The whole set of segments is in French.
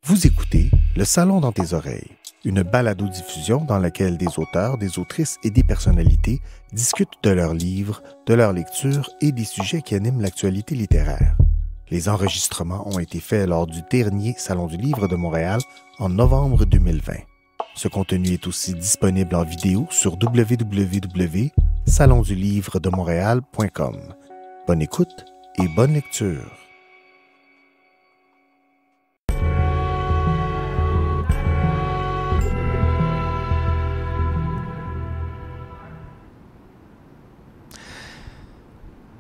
Vous écoutez Le Salon dans tes oreilles, une balado-diffusion dans laquelle des auteurs, des autrices et des personnalités discutent de leurs livres, de leur lecture et des sujets qui animent l'actualité littéraire. Les enregistrements ont été faits lors du dernier Salon du Livre de Montréal en novembre 2020. Ce contenu est aussi disponible en vidéo sur www.salondulivredemontréal.com. Bonne écoute et bonne lecture.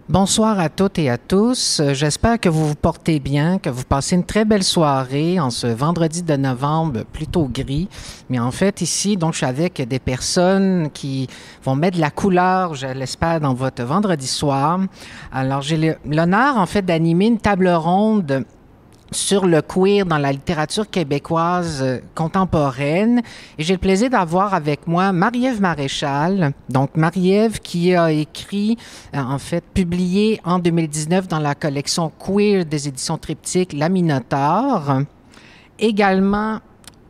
Bonsoir à toutes et à tous. J'espère que vous vous portez bien, que vous passez une très belle soirée en ce vendredi de novembre plutôt gris. Mais en fait, ici, donc, je suis avec des personnes qui vont mettre de la couleur, je l'espère, dans votre vendredi soir. Alors, j'ai l'honneur, en fait, d'animer une table ronde sur le queer dans la littérature québécoise contemporaine. Et j'ai le plaisir d'avoir avec moi Marie-Ève Maréchal. Donc, Marie-Ève qui a écrit, en fait, publié en 2019 dans la collection queer des éditions Triptyque, La Minotaure. Également,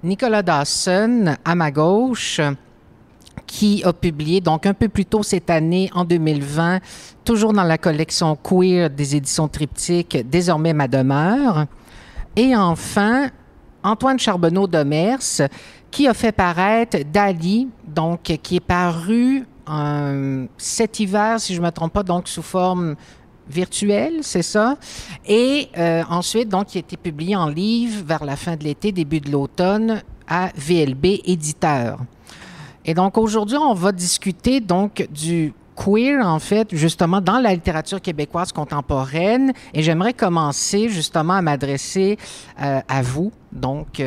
Nicolas Dawson, à ma gauche, qui a publié, donc un peu plus tôt cette année, en 2020, toujours dans la collection queer des éditions Triptyque, Désormais ma demeure. Et enfin, Antoine Charbonneau-Demers, qui a fait paraître Dali, donc qui est paru cet hiver, si je ne me trompe pas, donc sous forme virtuelle, c'est ça? Et ensuite, donc, qui a été publié en livre vers la fin de l'été, début de l'automne, à VLB Éditeur. Et donc, aujourd'hui, on va discuter donc du queer, en fait, justement, dans la littérature québécoise contemporaine. Et j'aimerais commencer, justement, à m'adresser à vous, donc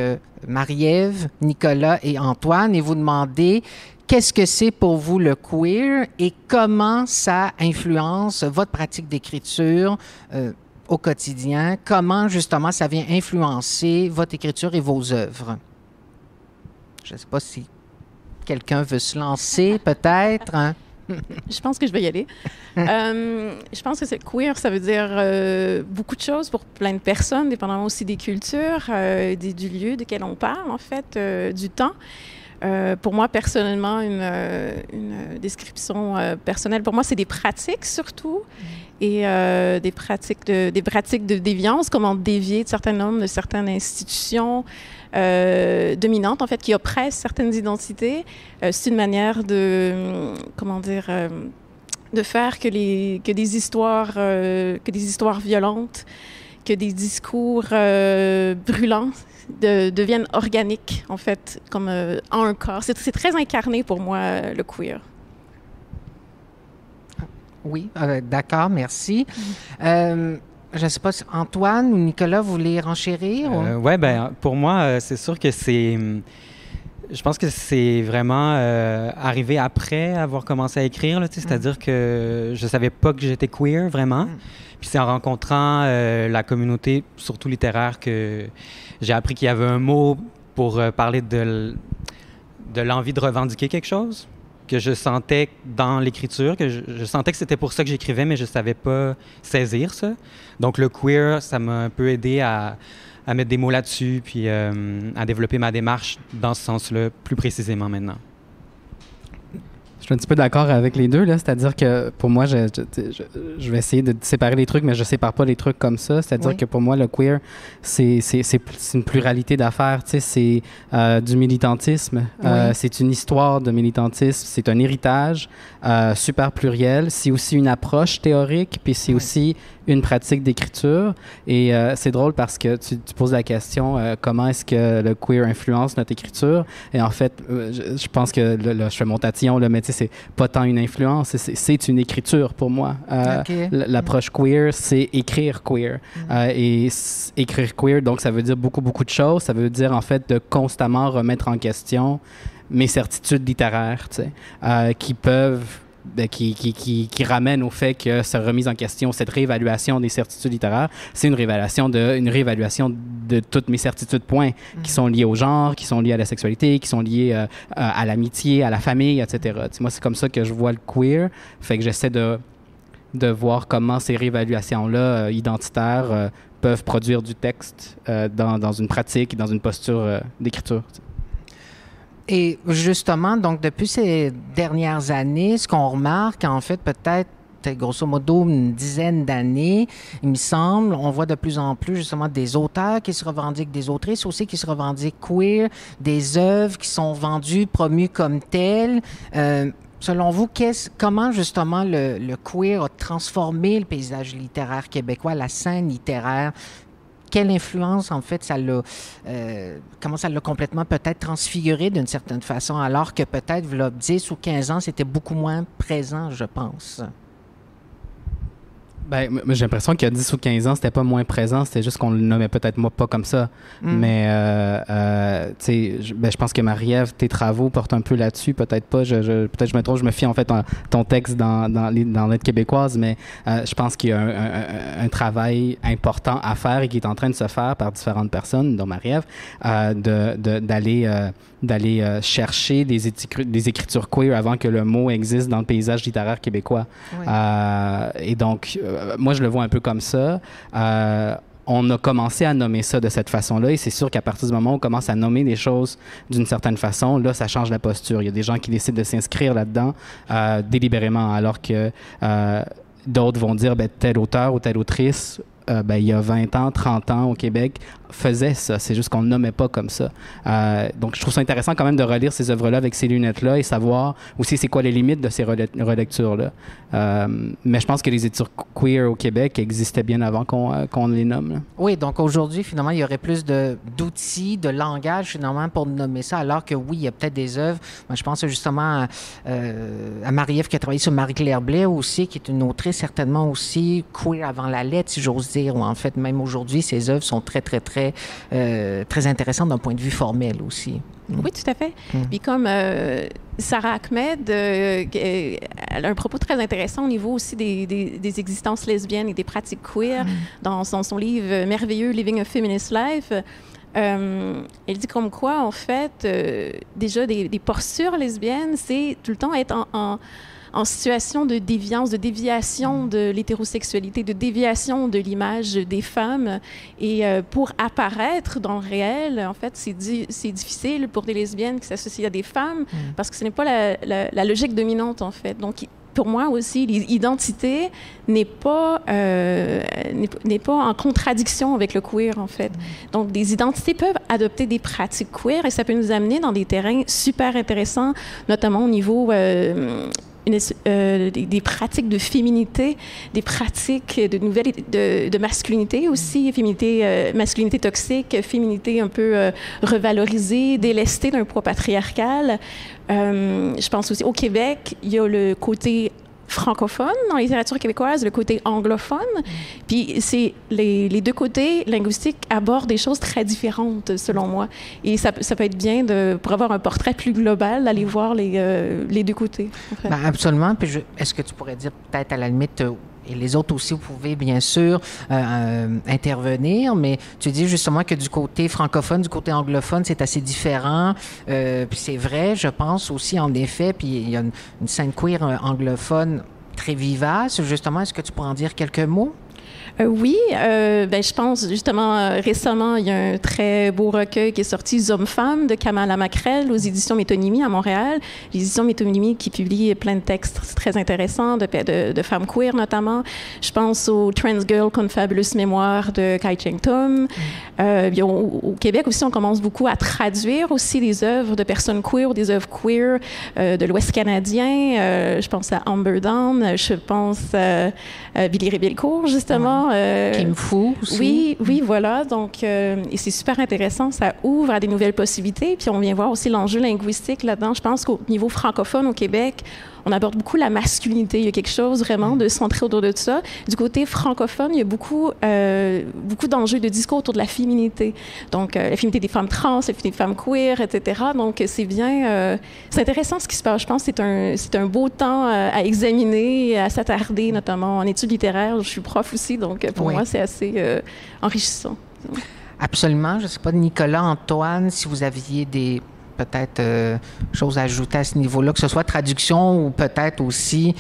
Marie-Ève, Nicolas et Antoine, et vous demander qu'est-ce que c'est pour vous le queer et comment ça influence votre pratique d'écriture au quotidien, comment, justement, ça vient influencer votre écriture et vos œuvres. Je ne sais pas si quelqu'un veut se lancer, peut-être, hein? Je pense que je vais y aller. Je pense que c'est queer, ça veut dire beaucoup de choses pour plein de personnes, dépendamment aussi des cultures, du lieu duquel on parle, en fait, du temps. Pour moi, personnellement, une description personnelle, pour moi, c'est des pratiques surtout, et des pratiques de déviance, comment dévier de certains normes, de certaines institutions dominantes, en fait, qui oppressent certaines identités. C'est une manière de, de faire que des histoires violentes, que des discours brûlants deviennent organiques, en fait, comme en un corps. C'est très incarné pour moi, le queer. Oui, d'accord, merci. Je ne sais pas si Antoine ou Nicolas, vous voulez renchérir? Oui, bien, pour moi, c'est sûr que c'est... Je pense que c'est vraiment arrivé après avoir commencé à écrire, c'est-à-dire que je ne savais pas que j'étais queer, vraiment. Puis c'est en rencontrant la communauté, surtout littéraire, que j'ai appris qu'il y avait un mot pour parler de l'envie de revendiquer quelque chose, que je sentais dans l'écriture, que je sentais que c'était pour ça que j'écrivais, mais je ne savais pas saisir ça. Donc le queer, ça m'a un peu aidé à mettre des mots là-dessus, puis à développer ma démarche dans ce sens-là, plus précisément maintenant. Je suis un petit peu d'accord avec les deux, là. C'est-à-dire que pour moi, je vais essayer de séparer les trucs, mais je ne sépare pas les trucs comme ça. C'est-à-dire que pour moi, le queer, c'est une pluralité d'affaires. Tu sais, c'est du militantisme. C'est une histoire de militantisme. C'est un héritage super pluriel. C'est aussi une approche théorique, puis c'est aussi une pratique d'écriture. Et c'est drôle parce que tu poses la question comment est-ce que le queer influence notre écriture? Et en fait, je pense que là, je fais mon tatillon, là, mais tu sais, c'est pas tant une influence, c'est une écriture pour moi. L'approche queer, c'est écrire queer. Et écrire queer, donc ça veut dire beaucoup, beaucoup de choses. Ça veut dire en fait de constamment remettre en question mes certitudes littéraires, tu sais, qui peuvent... qui ramène au fait que cette remise en question, cette réévaluation des certitudes littéraires, c'est une réévaluation de toutes mes certitudes, qui sont liées au genre, qui sont liées à la sexualité, qui sont liées à l'amitié, à la famille, etc. Moi, c'est comme ça que je vois le queer. Fait que j'essaie de voir comment ces réévaluations-là identitaires peuvent produire du texte dans une pratique, dans une posture d'écriture. Et justement, donc depuis ces dernières années, ce qu'on remarque, en fait, peut-être grosso modo une dizaine d'années, il me semble, on voit de plus en plus justement des auteurs qui se revendiquent, des autrices aussi qui se revendiquent queer, des œuvres qui sont vendues, promues comme telles. Selon vous, comment justement le queer a transformé le paysage littéraire québécois, la scène littéraire? Quelle influence, en fait, comment ça l'a complètement peut-être transfiguré d'une certaine façon, alors que peut-être, il y a 10 ou 15 ans, c'était beaucoup moins présent, je pense. Ben, j'ai l'impression qu'il y a 10 ou 15 ans, c'était pas moins présent, c'était juste qu'on le nommait peut-être pas comme ça. Mais, tu sais, je pense que Marie-Ève, tes travaux portent un peu là-dessus, peut-être pas, peut-être je me trompe, je me fie en fait à ton texte dans Lettres québécoises, mais je pense qu'il y a un travail important à faire et qui est en train de se faire par différentes personnes, dont Marie-Ève, d'aller chercher des écritures queer avant que le mot existe dans le paysage littéraire québécois. Oui. Et donc, moi, je le vois un peu comme ça. On a commencé à nommer ça de cette façon-là et c'est sûr qu'à partir du moment où on commence à nommer les choses d'une certaine façon, là, ça change la posture. Il y a des gens qui décident de s'inscrire là-dedans délibérément, alors que d'autres vont dire, tel auteur ou telle autrice, il y a 20 ans, 30 ans au Québec, faisait ça. C'est juste qu'on ne le nommait pas comme ça. Donc, je trouve ça intéressant quand même de relire ces œuvres-là avec ces lunettes-là et savoir aussi c'est quoi les limites de ces relectures-là. Mais je pense que les études queer au Québec existaient bien avant qu'on les nomme. Là. Oui, donc aujourd'hui, finalement, il y aurait plus d'outils, de langage, finalement, pour nommer ça, alors que oui, il y a peut-être des œuvres. Moi, je pense justement à Marie-Ève qui a travaillé sur Marie-Claire Blais aussi, qui est une autrice certainement aussi queer avant la lettre, si j'ose dire, ou en fait, même aujourd'hui, ses œuvres sont très, très, très très intéressant d'un point de vue formel aussi. Oui, tout à fait. Puis comme Sarah Ahmed, elle a un propos très intéressant au niveau aussi des existences lesbiennes et des pratiques queer dans son livre merveilleux « Living a Feminist Life ». Elle dit comme quoi, en fait, déjà des postures lesbiennes, c'est tout le temps être en situation de déviance, de déviation de l'hétérosexualité, de déviation de l'image des femmes. Et pour apparaître dans le réel, en fait, c'est difficile pour des lesbiennes qui s'associent à des femmes parce que ce n'est pas la logique dominante, en fait. Donc, pour moi aussi, l'identité n'est pas en contradiction avec le queer, en fait. Donc, des identités peuvent adopter des pratiques queer et ça peut nous amener dans des terrains super intéressants, notamment au niveau des pratiques de féminité, des pratiques de masculinité aussi, masculinité toxique, féminité un peu revalorisée, délestée d'un poids patriarcal. Je pense aussi au Québec, il y a le côté francophone dans la littérature québécoise, le côté anglophone. Puis c'est les deux côtés linguistiques abordent des choses très différentes, selon moi. Et ça peut être bien, pour avoir un portrait plus global, d'aller voir les deux côtés. En fait. Absolument. Puis est-ce que tu pourrais dire peut-être à la limite... et les autres aussi, vous pouvez bien sûr intervenir, mais tu dis justement que du côté francophone, du côté anglophone, c'est assez différent. Puis c'est vrai, je pense aussi, en effet, puis il y a une scène queer anglophone très vivace. Justement, est-ce que tu pourrais en dire quelques mots? Oui, je pense justement récemment, il y a un très beau recueil qui est sorti, Hommes-Femmes de Kamala Macrel aux éditions Métonymie à Montréal. Les éditions Métonymie qui publient plein de textes très intéressants de femmes queer notamment. Je pense au Trans Girl Confabulous Mémoire de Kai Cheng Tum. Au Québec aussi, on commence beaucoup à traduire aussi des œuvres de personnes queer ou des œuvres queer de l'Ouest canadien. Je pense à Amber Dawn, je pense à Billy Rébelcourt justement. Kim Fu aussi. Oui, voilà. Donc, et c'est super intéressant. Ça ouvre à des nouvelles possibilités. Puis on vient voir aussi l'enjeu linguistique là-dedans. Je pense qu'au niveau francophone au Québec, on aborde beaucoup la masculinité. Il y a quelque chose vraiment de centré autour de ça. Du côté francophone, il y a beaucoup d'enjeux de discours autour de la féminité. Donc, la féminité des femmes trans, la féminité des femmes queer, etc. Donc, c'est bien... c'est intéressant ce qui se passe. Je pense que c'est un beau temps à examiner, à s'attarder, notamment en études littéraires. Je suis prof aussi, donc pour moi, c'est assez enrichissant. Absolument. Je ne sais pas, Nicolas, Antoine, si vous aviez des... peut-être choses à ajouter à ce niveau-là, que ce soit traduction ou peut-être aussi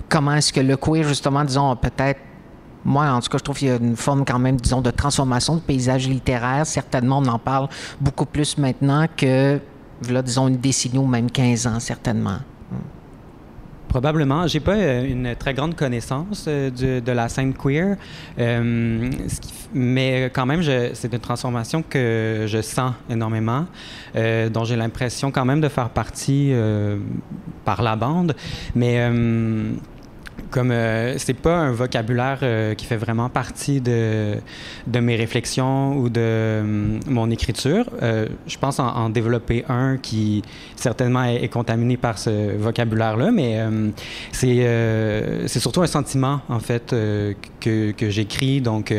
comment est-ce que le queer, justement, disons, a peut-être moi, en tout cas, je trouve qu'il y a une forme quand même, disons, de transformation de paysage littéraire. Certainement, on en parle beaucoup plus maintenant que, là, disons, une décennie ou même 15 ans, certainement. Probablement. J'ai pas une très grande connaissance de la scène queer, mais quand même, c'est une transformation que je sens énormément, dont j'ai l'impression quand même de faire partie par la bande, mais comme c'est pas un vocabulaire qui fait vraiment partie de mes réflexions ou de mon écriture, je pense en développer un qui certainement est contaminé par ce vocabulaire-là, mais c'est surtout un sentiment en fait que j'écris, donc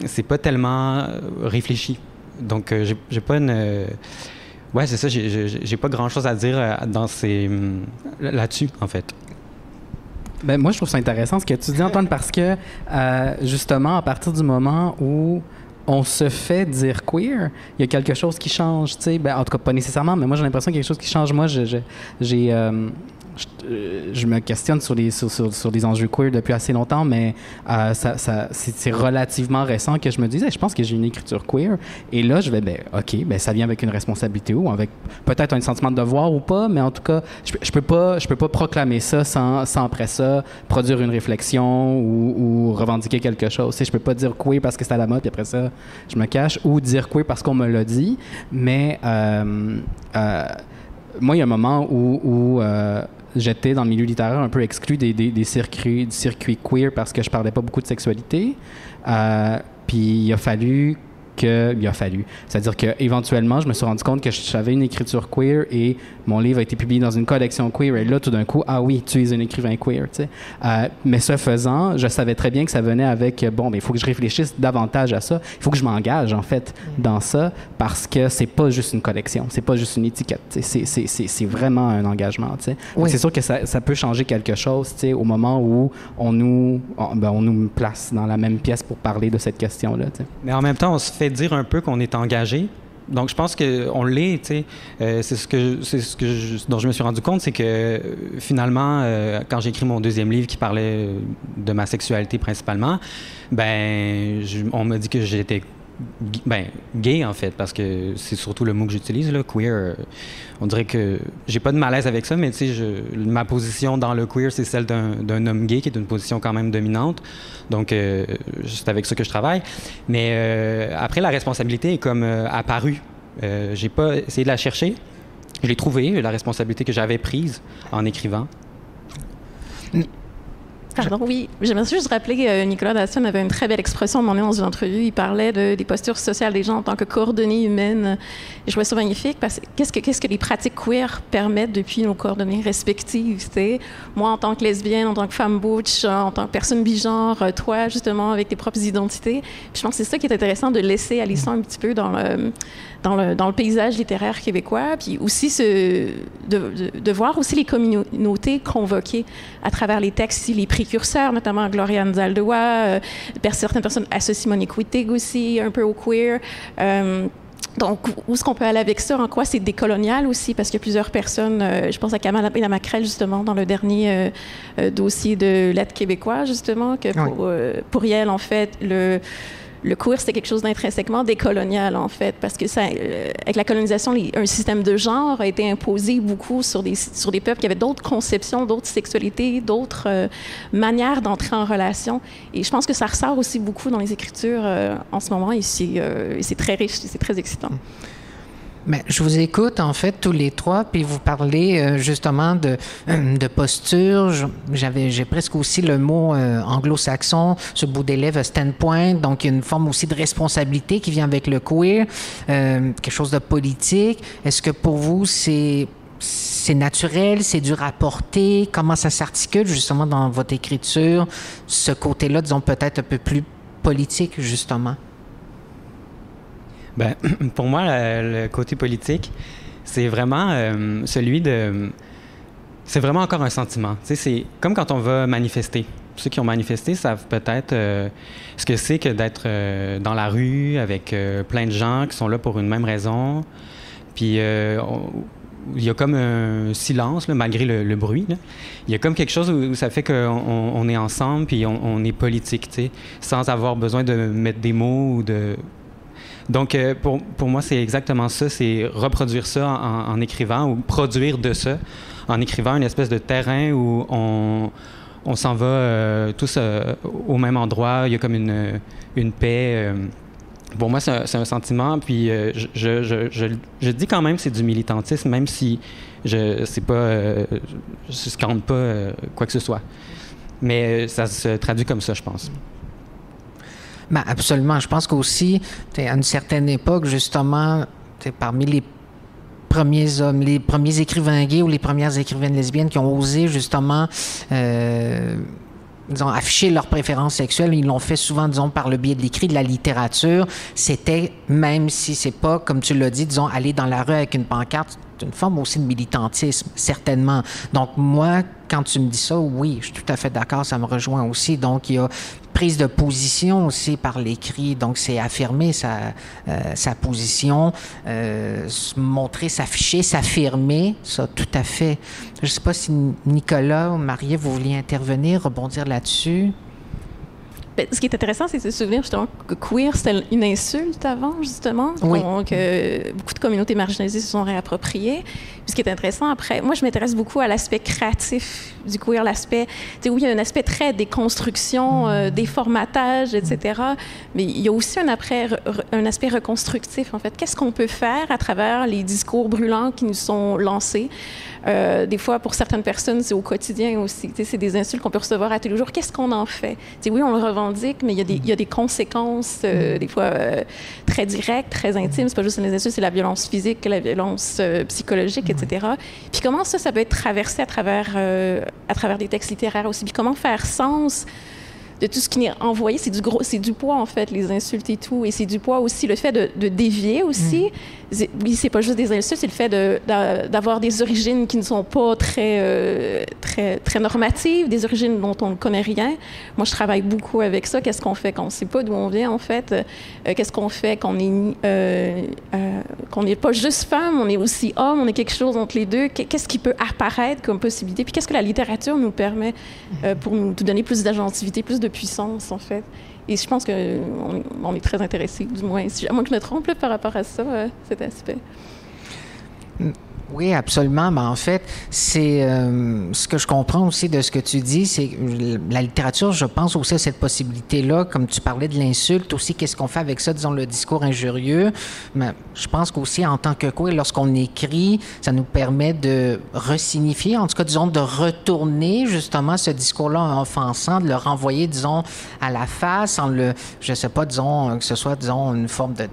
c'est pas tellement réfléchi. Donc j'ai pas une ouais, c'est ça, j'ai pas grand-chose à dire là-dessus en fait. Ben, moi, je trouve ça intéressant ce que tu dis, Antoine, parce que, justement, à partir du moment où on se fait dire queer, il y a quelque chose qui change, tu sais. Ben, en tout cas, pas nécessairement, mais moi, j'ai l'impression qu'il y a quelque chose qui change. Moi, je me questionne sur les enjeux queer depuis assez longtemps, mais c'est relativement récent que je me disais, je pense que j'ai une écriture queer. Et là, je vais, OK, ça vient avec une responsabilité ou avec peut-être un sentiment de devoir ou pas, mais en tout cas, je peux pas proclamer ça sans après ça produire une réflexion ou revendiquer quelque chose. Tu sais, je peux pas dire queer parce que c'est à la mode, puis après ça, je me cache, ou dire queer parce qu'on me l'a dit, mais moi, il y a un moment où j'étais dans le milieu littéraire un peu exclu des circuits queer parce que je parlais pas beaucoup de sexualité. Puis il a fallu. C'est-à-dire qu'éventuellement, je me suis rendu compte que j'avais une écriture queer et mon livre a été publié dans une collection queer. Et là, tout d'un coup, ah oui, tu es un écrivain queer. Tu sais. Mais ce faisant, je savais très bien que ça venait avec, il faut que je réfléchisse davantage à ça. Il faut que je m'engage, en fait, dans ça parce que c'est pas juste une collection, c'est pas juste une étiquette. Tu sais. C'est vraiment un engagement. Tu sais. Oui. C'est sûr que ça peut changer quelque chose, tu sais, au moment où on nous place dans la même pièce pour parler de cette question-là. Tu sais. Mais en même temps, on se fait dire un peu qu'on est engagé. Donc, je pense qu'on l'est, tu sais. Dont je me suis rendu compte, c'est que finalement, quand j'ai écrit mon deuxième livre qui parlait de ma sexualité principalement, on m'a dit que j'étais gay, en fait, parce que c'est surtout le mot que j'utilise, là, queer. On dirait que j'ai pas de malaise avec ça, mais tu sais, ma position dans le queer, c'est celle d'un homme gay, qui est une position quand même dominante. Donc, c'est avec ça que je travaille. Mais après, la responsabilité est comme apparue. J'ai pas essayé de la chercher. Je l'ai trouvée, la responsabilité que j'avais prise en écrivant. Pardon, oui. J'aimerais juste rappeler, Nicolas Dassin avait une très belle expression à un moment donné dans une entrevue. Il parlait des postures sociales des gens en tant que coordonnées humaines. Et je trouvais ça magnifique parce que qu'est-ce que les pratiques queer permettent depuis nos coordonnées respectives, tu sais? Moi, en tant que lesbienne, en tant que femme butch, en tant que personne bigenre, toi, justement, avec tes propres identités. Puis je pense que c'est ça qui est intéressant de laisser aller ça un petit peu dans le paysage littéraire québécois, puis aussi de voir aussi les communautés convoquées à travers les textes, les précurseurs, notamment Gloria Nzaldoa, certaines personnes associent Monique Wittig aussi, un peu au queer. Donc, où est-ce qu'on peut aller avec ça? En quoi c'est décolonial aussi? Parce qu'il y a plusieurs personnes, je pense à Kamala Macrel, justement, dans le dernier dossier de l'aide québécois, justement, que pour elle, en fait, le queer, c'était quelque chose d'intrinsèquement décolonial, en fait, parce que avec la colonisation, un système de genre a été imposé beaucoup sur des peuples qui avaient d'autres conceptions, d'autres sexualités, d'autres manières d'entrer en relation. Et je pense que ça ressort aussi beaucoup dans les écritures en ce moment, et c'est très riche, c'est très excitant. Mais je vous écoute, en fait, tous les trois, puis vous parlez justement de posture. J'ai presque aussi le mot anglo-saxon, ce bout des lèvres, standpoint. Donc, il y a une forme aussi de responsabilité qui vient avec le queer, quelque chose de politique. Est-ce que pour vous, c'est naturel, c'est dur à porter? Comment ça s'articule justement dans votre écriture, ce côté-là, disons peut-être un peu plus politique, justement? Ben, pour moi, le côté politique, c'est vraiment c'est vraiment encore un sentiment. Tu sais, c'est comme quand on va manifester. Ceux qui ont manifesté savent peut-être ce que c'est que d'être dans la rue avec plein de gens qui sont là pour une même raison. Puis il y a comme un silence, là, malgré le bruit. Là. Il y a comme quelque chose où ça fait qu'on est ensemble puis on est politique, tu sais, sans avoir besoin de mettre des mots ou de... Donc, pour moi, c'est exactement ça, c'est reproduire ça en écrivant ou produire de ça en écrivant une espèce de terrain où on s'en va tous au même endroit. Il y a comme une paix. Pour moi, c'est un sentiment. Puis je dis quand même que c'est du militantisme, même si je scande pas quoi que ce soit. Mais ça se traduit comme ça, je pense. Ben absolument. Je pense qu'aussi, à une certaine époque, justement, parmi les premiers hommes, les premiers écrivains gays ou les premières écrivaines lesbiennes qui ont osé, justement, disons, afficher leurs préférences sexuelles, ils l'ont fait souvent, disons, par le biais de l'écrit, de la littérature. C'était, même si c'est pas, comme tu l'as dit, disons, aller dans la rue avec une pancarte, c'est une forme aussi de militantisme, certainement. Donc, moi, quand tu me dis ça, oui, je suis tout à fait d'accord, ça me rejoint aussi. Donc, il y a prise de position aussi par l'écrit. Donc, c'est affirmer sa position, montrer, s'afficher, s'affirmer, ça, tout à fait. Je ne sais pas si Nicolas ou Marie, vous vouliez intervenir, rebondir là-dessus. Bien, ce qui est intéressant, c'est de se souvenir justement que queer, c'était une insulte avant, justement. Oui. Donc, beaucoup de communautés marginalisées se sont réappropriées. Puis, ce qui est intéressant après, moi, je m'intéresse beaucoup à l'aspect créatif du queer, l'aspect, tu sais, oui, il y a un aspect très déconstruction, déformatage, etc. Mais il y a aussi un aspect reconstructif, en fait. Qu'est-ce qu'on peut faire à travers les discours brûlants qui nous sont lancés? Des fois, pour certaines personnes, c'est au quotidien aussi. Tu sais, c'est des insultes qu'on peut recevoir à tous les jours. Qu'est-ce qu'on en fait? Tu sais, oui, on le revendique, mais il y a des conséquences, des fois très directes, très intimes. C'est pas juste les insultes, c'est la violence physique, la violence psychologique, etc. Puis comment ça peut être traversé à travers des textes littéraires aussi? Puis comment faire sens de tout ce qui est envoyé? C'est du poids, en fait, les insultes et tout. Et c'est du poids aussi, le fait de dévier aussi. Oui, c'est pas juste des insultes, c'est le fait d'avoir des origines qui ne sont pas très normatives, des origines dont on ne connaît rien. Moi, je travaille beaucoup avec ça. Qu'est-ce qu'on fait quand on ne sait pas d'où on vient, en fait? Qu'est-ce qu'on fait qu'on n'est pas juste femme, on est aussi homme, on est quelque chose entre les deux? Qu'est-ce qui peut apparaître comme possibilité? Puis qu'est-ce que la littérature nous permet pour nous donner plus d'agentivité, plus de puissance, en fait? Et je pense qu'on est très intéressés, du moins, à moins que je me trompe là, par rapport à ça, cet aspect. Oui, absolument. Mais en fait, c'est ce que je comprends aussi de ce que tu dis, c'est que la littérature, je pense aussi à cette possibilité-là, comme tu parlais de l'insulte, aussi, qu'est-ce qu'on fait avec ça, disons, le discours injurieux. Mais je pense qu'aussi, en tant que queer, lorsqu'on écrit, ça nous permet de resignifier, en tout cas, disons, de retourner justement ce discours-là offensant, de le renvoyer, disons, à la face, en le, je sais pas, disons, que ce soit, disons, une forme de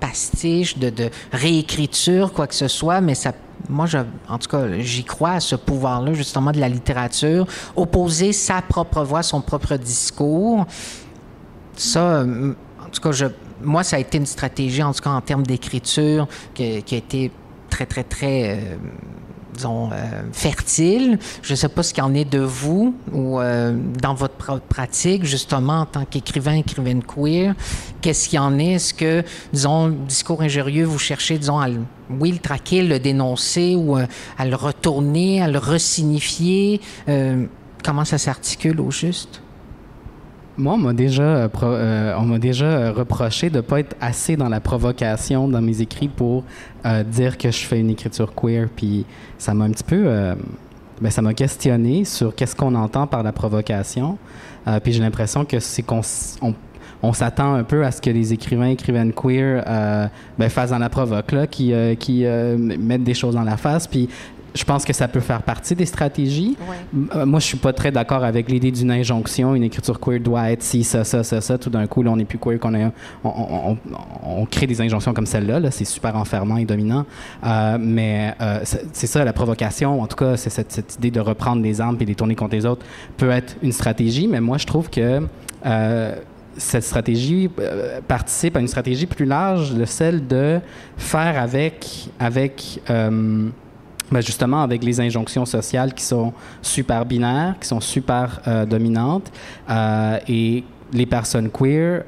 pastiche, de réécriture, quoi que ce soit, mais ça, moi, en tout cas, j'y crois à ce pouvoir-là, justement, de la littérature, opposer sa propre voix, son propre discours. Ça, en tout cas, moi, ça a été une stratégie, en tout cas, en termes d'écriture, qui a été très, très, très, disons, fertile. Je ne sais pas ce qu'il en est de vous ou dans votre pratique, justement, en tant écrivaine queer. Qu'est-ce qu'il en est? Est-ce que, disons, le discours injurieux, vous cherchez, disons, à le traquer, le dénoncer ou à le retourner, à le resignifier? Comment ça s'articule au juste? Moi, on m'a déjà reproché de ne pas être assez dans la provocation dans mes écrits pour dire que je fais une écriture queer. Puis ça m'a un petit peu... ça m'a questionné sur qu'est-ce qu'on entend par la provocation. Puis j'ai l'impression que c'est on s'attend un peu à ce que les écrivaines queer fassent dans la provoque, là, qui mettent des choses dans la face. Puis je pense que ça peut faire partie des stratégies. Ouais. Moi, je suis pas très d'accord avec l'idée d'une injonction. Une écriture queer doit être ci, ça. Tout d'un coup, là, on n'est plus queer, on crée des injonctions comme celle-là. Là, c'est super enfermant et dominant. Mais c'est ça, la provocation. En tout cas, c'est cette idée de reprendre les armes et les tourner contre les autres peut être une stratégie. Mais moi, je trouve que cette stratégie participe à une stratégie plus large, de celle de faire avec justement avec les injonctions sociales qui sont super binaires, qui sont super dominantes, et les personnes queer,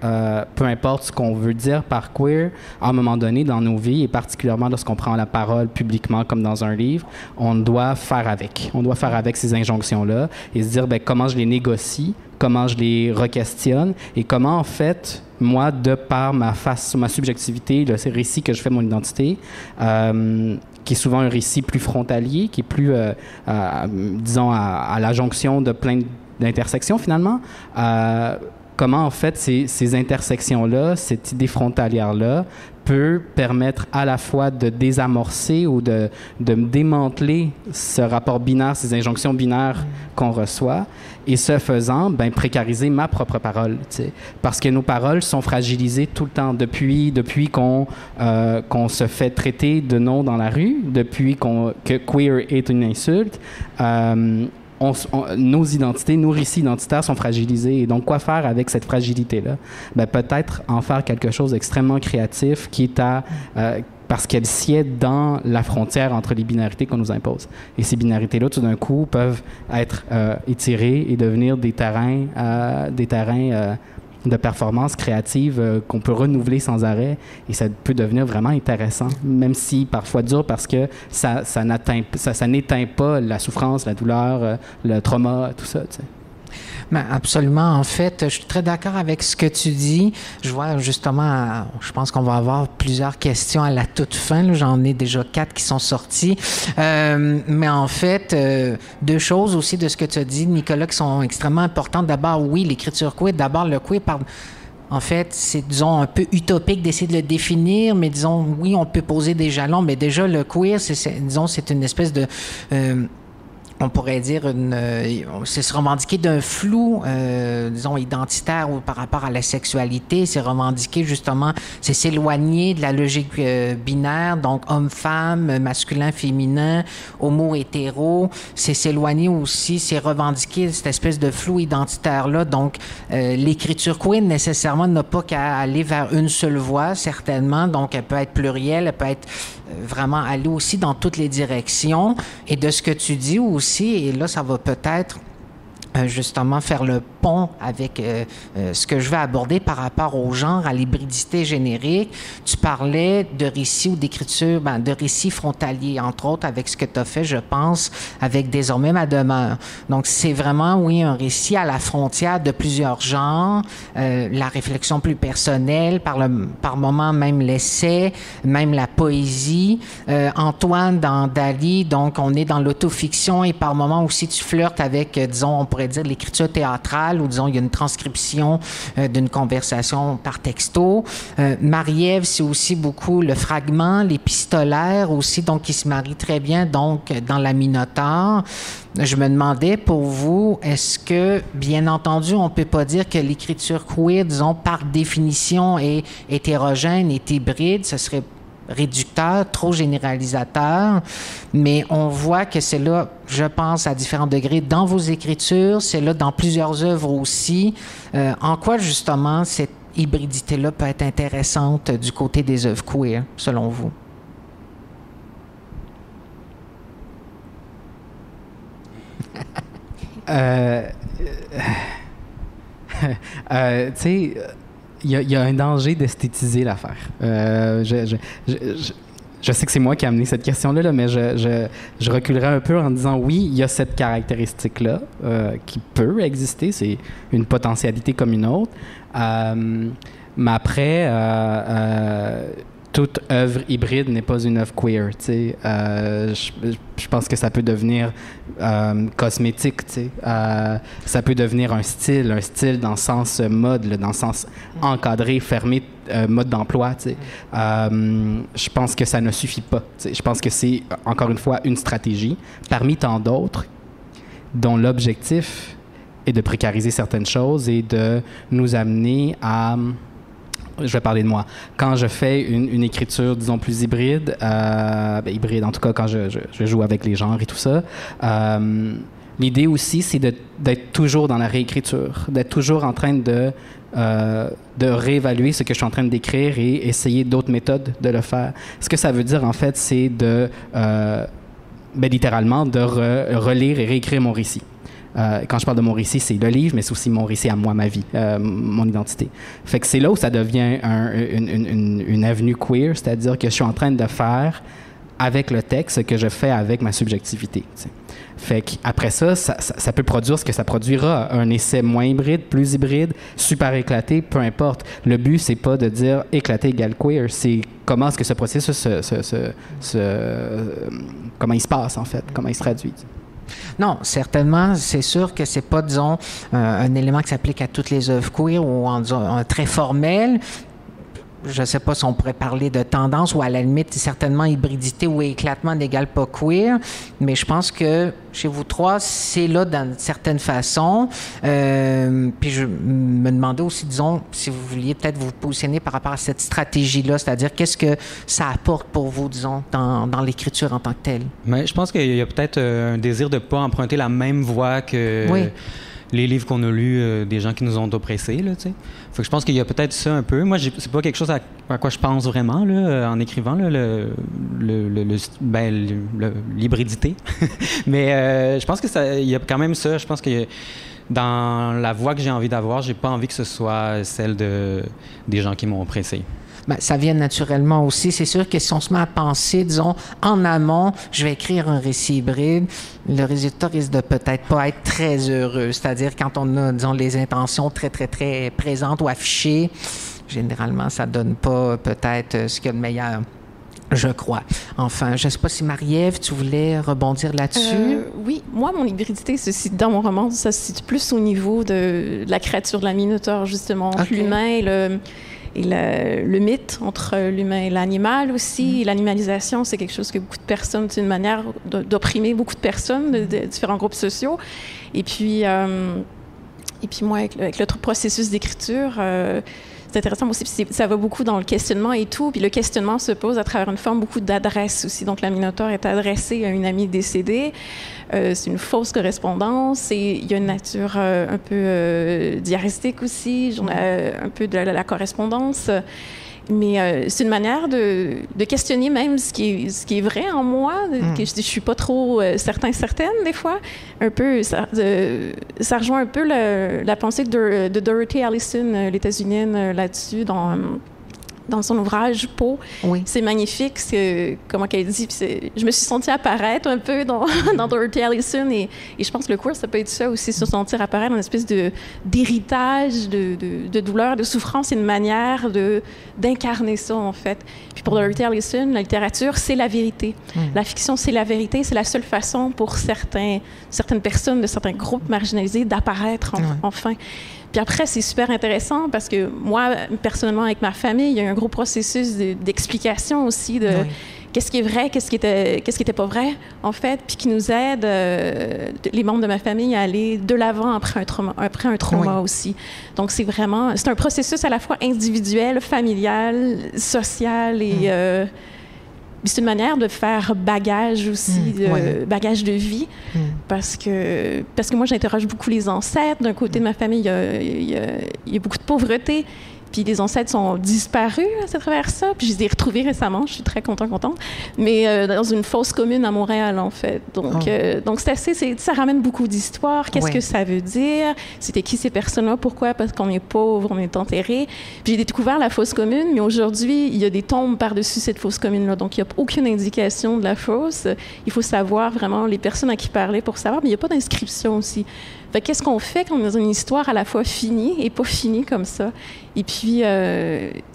peu importe ce qu'on veut dire par queer, à un moment donné dans nos vies, et particulièrement lorsqu'on prend la parole publiquement comme dans un livre, on doit faire avec. On doit faire avec ces injonctions-là et se dire comment je les négocie, comment je les re-questionne et comment, en fait, moi, de par ma subjectivité, ces récits que je fais de mon identité, qui est souvent un récit plus frontalier, qui est plus, disons, à la jonction de plein d'intersections, finalement, comment, en fait, ces intersections-là, cette idée frontalière-là, peut permettre à la fois de désamorcer ou de démanteler ce rapport binaire, ces injonctions binaires qu'on reçoit, et ce faisant, précariser ma propre parole, t'sais. Parce que nos paroles sont fragilisées tout le temps, depuis qu'on se fait traiter de nom dans la rue, depuis que queer est une insulte, nos identités, nos récits identitaires sont fragilisés. Et donc, quoi faire avec cette fragilité-là? Peut-être en faire quelque chose d'extrêmement créatif qui est parce qu'elle sied dans la frontière entre les binarités qu'on nous impose. Et ces binarités-là, tout d'un coup, peuvent être étirées et devenir des terrains de performance créative qu'on peut renouveler sans arrêt, et ça peut devenir vraiment intéressant, même si parfois dur, parce que ça n'éteint pas la souffrance, la douleur, le trauma, tout ça, tu sais. Absolument. En fait, je suis très d'accord avec ce que tu dis. Je vois justement, je pense qu'on va avoir plusieurs questions à la toute fin. Là. J'en ai déjà 4 qui sont sorties. Mais en fait, 2 choses aussi de ce que tu as dit, Nicolas, qui sont extrêmement importantes. D'abord, oui, l'écriture queer. D'abord, le queer par... En fait, c'est, disons, un peu utopique d'essayer de le définir, mais disons, oui, on peut poser des jalons, mais déjà, le queer, disons, c'est une espèce de... on pourrait dire c'est se revendiquer d'un flou, disons, identitaire ou par rapport à la sexualité. C'est revendiquer, justement, c'est s'éloigner de la logique binaire, donc homme-femme, masculin-féminin, homo-hétéro. C'est s'éloigner aussi, c'est revendiquer cette espèce de flou identitaire-là. Donc, l'écriture queer, nécessairement, n'a pas qu'à aller vers une seule voie, certainement. Donc, elle peut être plurielle, elle peut être vraiment aller aussi dans toutes les directions. Et de ce que tu dis aussi, et là, ça va peut-être justement faire le pont avec ce que je vais aborder par rapport au genre, à l'hybridité générique. Tu parlais de récits ou d'écriture, de récits frontaliers, entre autres avec ce que tu as fait, je pense, avec Désormais ma demeure. Donc, c'est vraiment, oui, un récit à la frontière de plusieurs genres, la réflexion plus personnelle, par moments même l'essai, même la poésie. Antoine, dans Dali, donc, on est dans l'autofiction et par moments aussi, tu flirtes avec, disons, on pourrait dire l'écriture théâtrale, ou disons, il y a une transcription d'une conversation par texto. Marie-Ève, c'est aussi beaucoup le fragment, l'épistolaire aussi, donc qui se marie très bien, donc, dans la Minotaure. Je me demandais pour vous, est-ce que, bien entendu, on ne peut pas dire que l'écriture queer, disons, par définition, est hétérogène, est hybride, ce serait réducteur, trop généralisateur, mais on voit que c'est là, je pense, à différents degrés dans vos écritures, c'est là dans plusieurs œuvres aussi. En quoi, justement, cette hybridité-là peut être intéressante du côté des œuvres queer, selon vous? Tu sais... Il y a un danger d'esthétiser l'affaire. Je sais que c'est moi qui ai amené cette question-là, mais je reculerai un peu en disant oui, il y a cette caractéristique-là qui peut exister, c'est une potentialité comme une autre. Mais après, toute œuvre hybride n'est pas une œuvre queer. Je pense que ça peut devenir cosmétique. Ça peut devenir un style dans le sens mode, dans le sens encadré, fermé, mode d'emploi. Je pense que ça ne suffit pas. Je pense que c'est, encore une fois, une stratégie parmi tant d'autres dont l'objectif est de précariser certaines choses et de nous amener à... Je vais parler de moi. Quand je fais une écriture, disons, plus hybride, hybride en tout cas quand je joue avec les genres et tout ça, l'idée aussi, c'est d'être toujours dans la réécriture, d'être toujours en train de réévaluer ce que je suis en train d'écrire et essayer d'autres méthodes de le faire. Ce que ça veut dire, en fait, c'est littéralement, de relire et réécrire mon récit. Quand je parle de mon récit, c'est le livre, mais c'est aussi mon récit à moi, ma vie, mon identité. Fait que c'est là où ça devient une avenue queer, c'est-à-dire que je suis en train de faire avec le texte ce que je fais avec ma subjectivité. T'sais. Fait qu'après ça peut produire ce que ça produira. Un essai moins hybride, plus hybride, super éclaté, peu importe. Le but, c'est pas de dire éclaté égale queer, c'est comment est-ce que ce processus comment il se passe, en fait, comment il se traduit. Non, certainement, c'est sûr que c'est pas, disons, un élément qui s'applique à toutes les œuvres queer ou en disons, très formel. Je ne sais pas si on pourrait parler de tendance ou à la limite, certainement hybridité ou éclatement n'égale pas queer, mais je pense que chez vous trois, c'est là d'une certaine façon. Puis je me demandais aussi, disons, si vous vouliez peut-être vous positionner par rapport à cette stratégie-là, c'est-à-dire qu'est-ce que ça apporte pour vous, disons, dans l'écriture en tant que telle? Mais je pense qu'il y a peut-être un désir de ne pas emprunter la même voie que... Oui. Les livres qu'on a lus des gens qui nous ont oppressés, là, tu sais. Fait que je pense qu'il y a peut-être ça un peu. Moi, c'est pas quelque chose à quoi je pense vraiment, là, en écrivant, là, l'hybridité. Mais je pense que il y a quand même ça. Je pense que dans la voie que j'ai envie d'avoir, j'ai pas envie que ce soit celle des gens qui m'ont oppressé. Bien, ça vient naturellement aussi. C'est sûr que si on se met à penser, disons, en amont, je vais écrire un récit hybride, le résultat risque de peut-être pas être très heureux. C'est-à-dire quand on a, disons, les intentions très, très, très présentes ou affichées, généralement, ça donne pas peut-être ce qu'il y a de meilleur. Je crois. Enfin, je ne sais pas si Marie-Ève, tu voulais rebondir là-dessus? Oui. Moi, mon hybridité, dans mon roman, ça se situe plus au niveau de la créature de la Minotaure, justement, entre l'humain et le mythe entre l'humain et l'animal aussi. Et l'animalisation, c'est quelque chose que beaucoup de personnes, c'est une manière d'opprimer beaucoup de personnes de différents groupes sociaux. Et puis moi, avec le processus d'écriture, c'est intéressant aussi, puis ça va beaucoup dans le questionnement et tout. Puis le questionnement se pose à travers une forme beaucoup d'adresse aussi. Donc, la Minotaure est adressée à une amie décédée. C'est une fausse correspondance et il y a une nature un peu diaristique aussi, un peu de la correspondance. Mais c'est une manière de questionner même ce qui est vrai en moi, que je suis pas trop certaine des fois. Un peu, ça rejoint un peu la pensée de Dorothy Allison, l'états-unienne, là-dessus, dans son ouvrage « Pau ». Oui. C'est magnifique, comment qu'elle dit. Je me suis sentie apparaître un peu dans Dorothy Allison et je pense que le queer, ça peut être ça aussi, se sentir apparaître dans une espèce d'héritage, de douleur, de souffrance. C'est une manière d'incarner ça, en fait. Puis pour Dorothy Allison, la littérature, c'est la vérité. La fiction, c'est la vérité. C'est la seule façon pour certaines personnes de certains groupes marginalisés d'apparaître enfin. Puis après, c'est super intéressant parce que moi, personnellement, avec ma famille, il y a un gros processus d'explication aussi de qu'est-ce qui est vrai, qu'est-ce qui était pas vrai, en fait, puis qui nous aide, les membres de ma famille, à aller de l'avant après un trauma aussi. Donc, c'est un processus à la fois individuel, familial, social et... c'est une manière de faire bagage aussi, bagage de vie, parce que moi, j'interroge beaucoup les ancêtres. D'un côté de ma famille, il y a beaucoup de pauvreté, puis les ancêtres sont disparus à travers ça, puis je les ai retrouvés récemment, je suis très contente, mais dans une fosse commune à Montréal, en fait. Donc ça ramène beaucoup d'histoires. Qu'est-ce que ça veut dire? C'était qui ces personnes-là? Pourquoi? Parce qu'on est pauvre, on est enterré. Puis j'ai découvert la fosse commune, mais aujourd'hui, il y a des tombes par-dessus cette fosse commune-là, donc il n'y a aucune indication de la fosse. Il faut savoir vraiment les personnes à qui parler pour savoir, mais il n'y a pas d'inscription aussi. Fait qu'est-ce qu'on fait quand on a une histoire à la fois finie et pas finie comme ça? Et puis,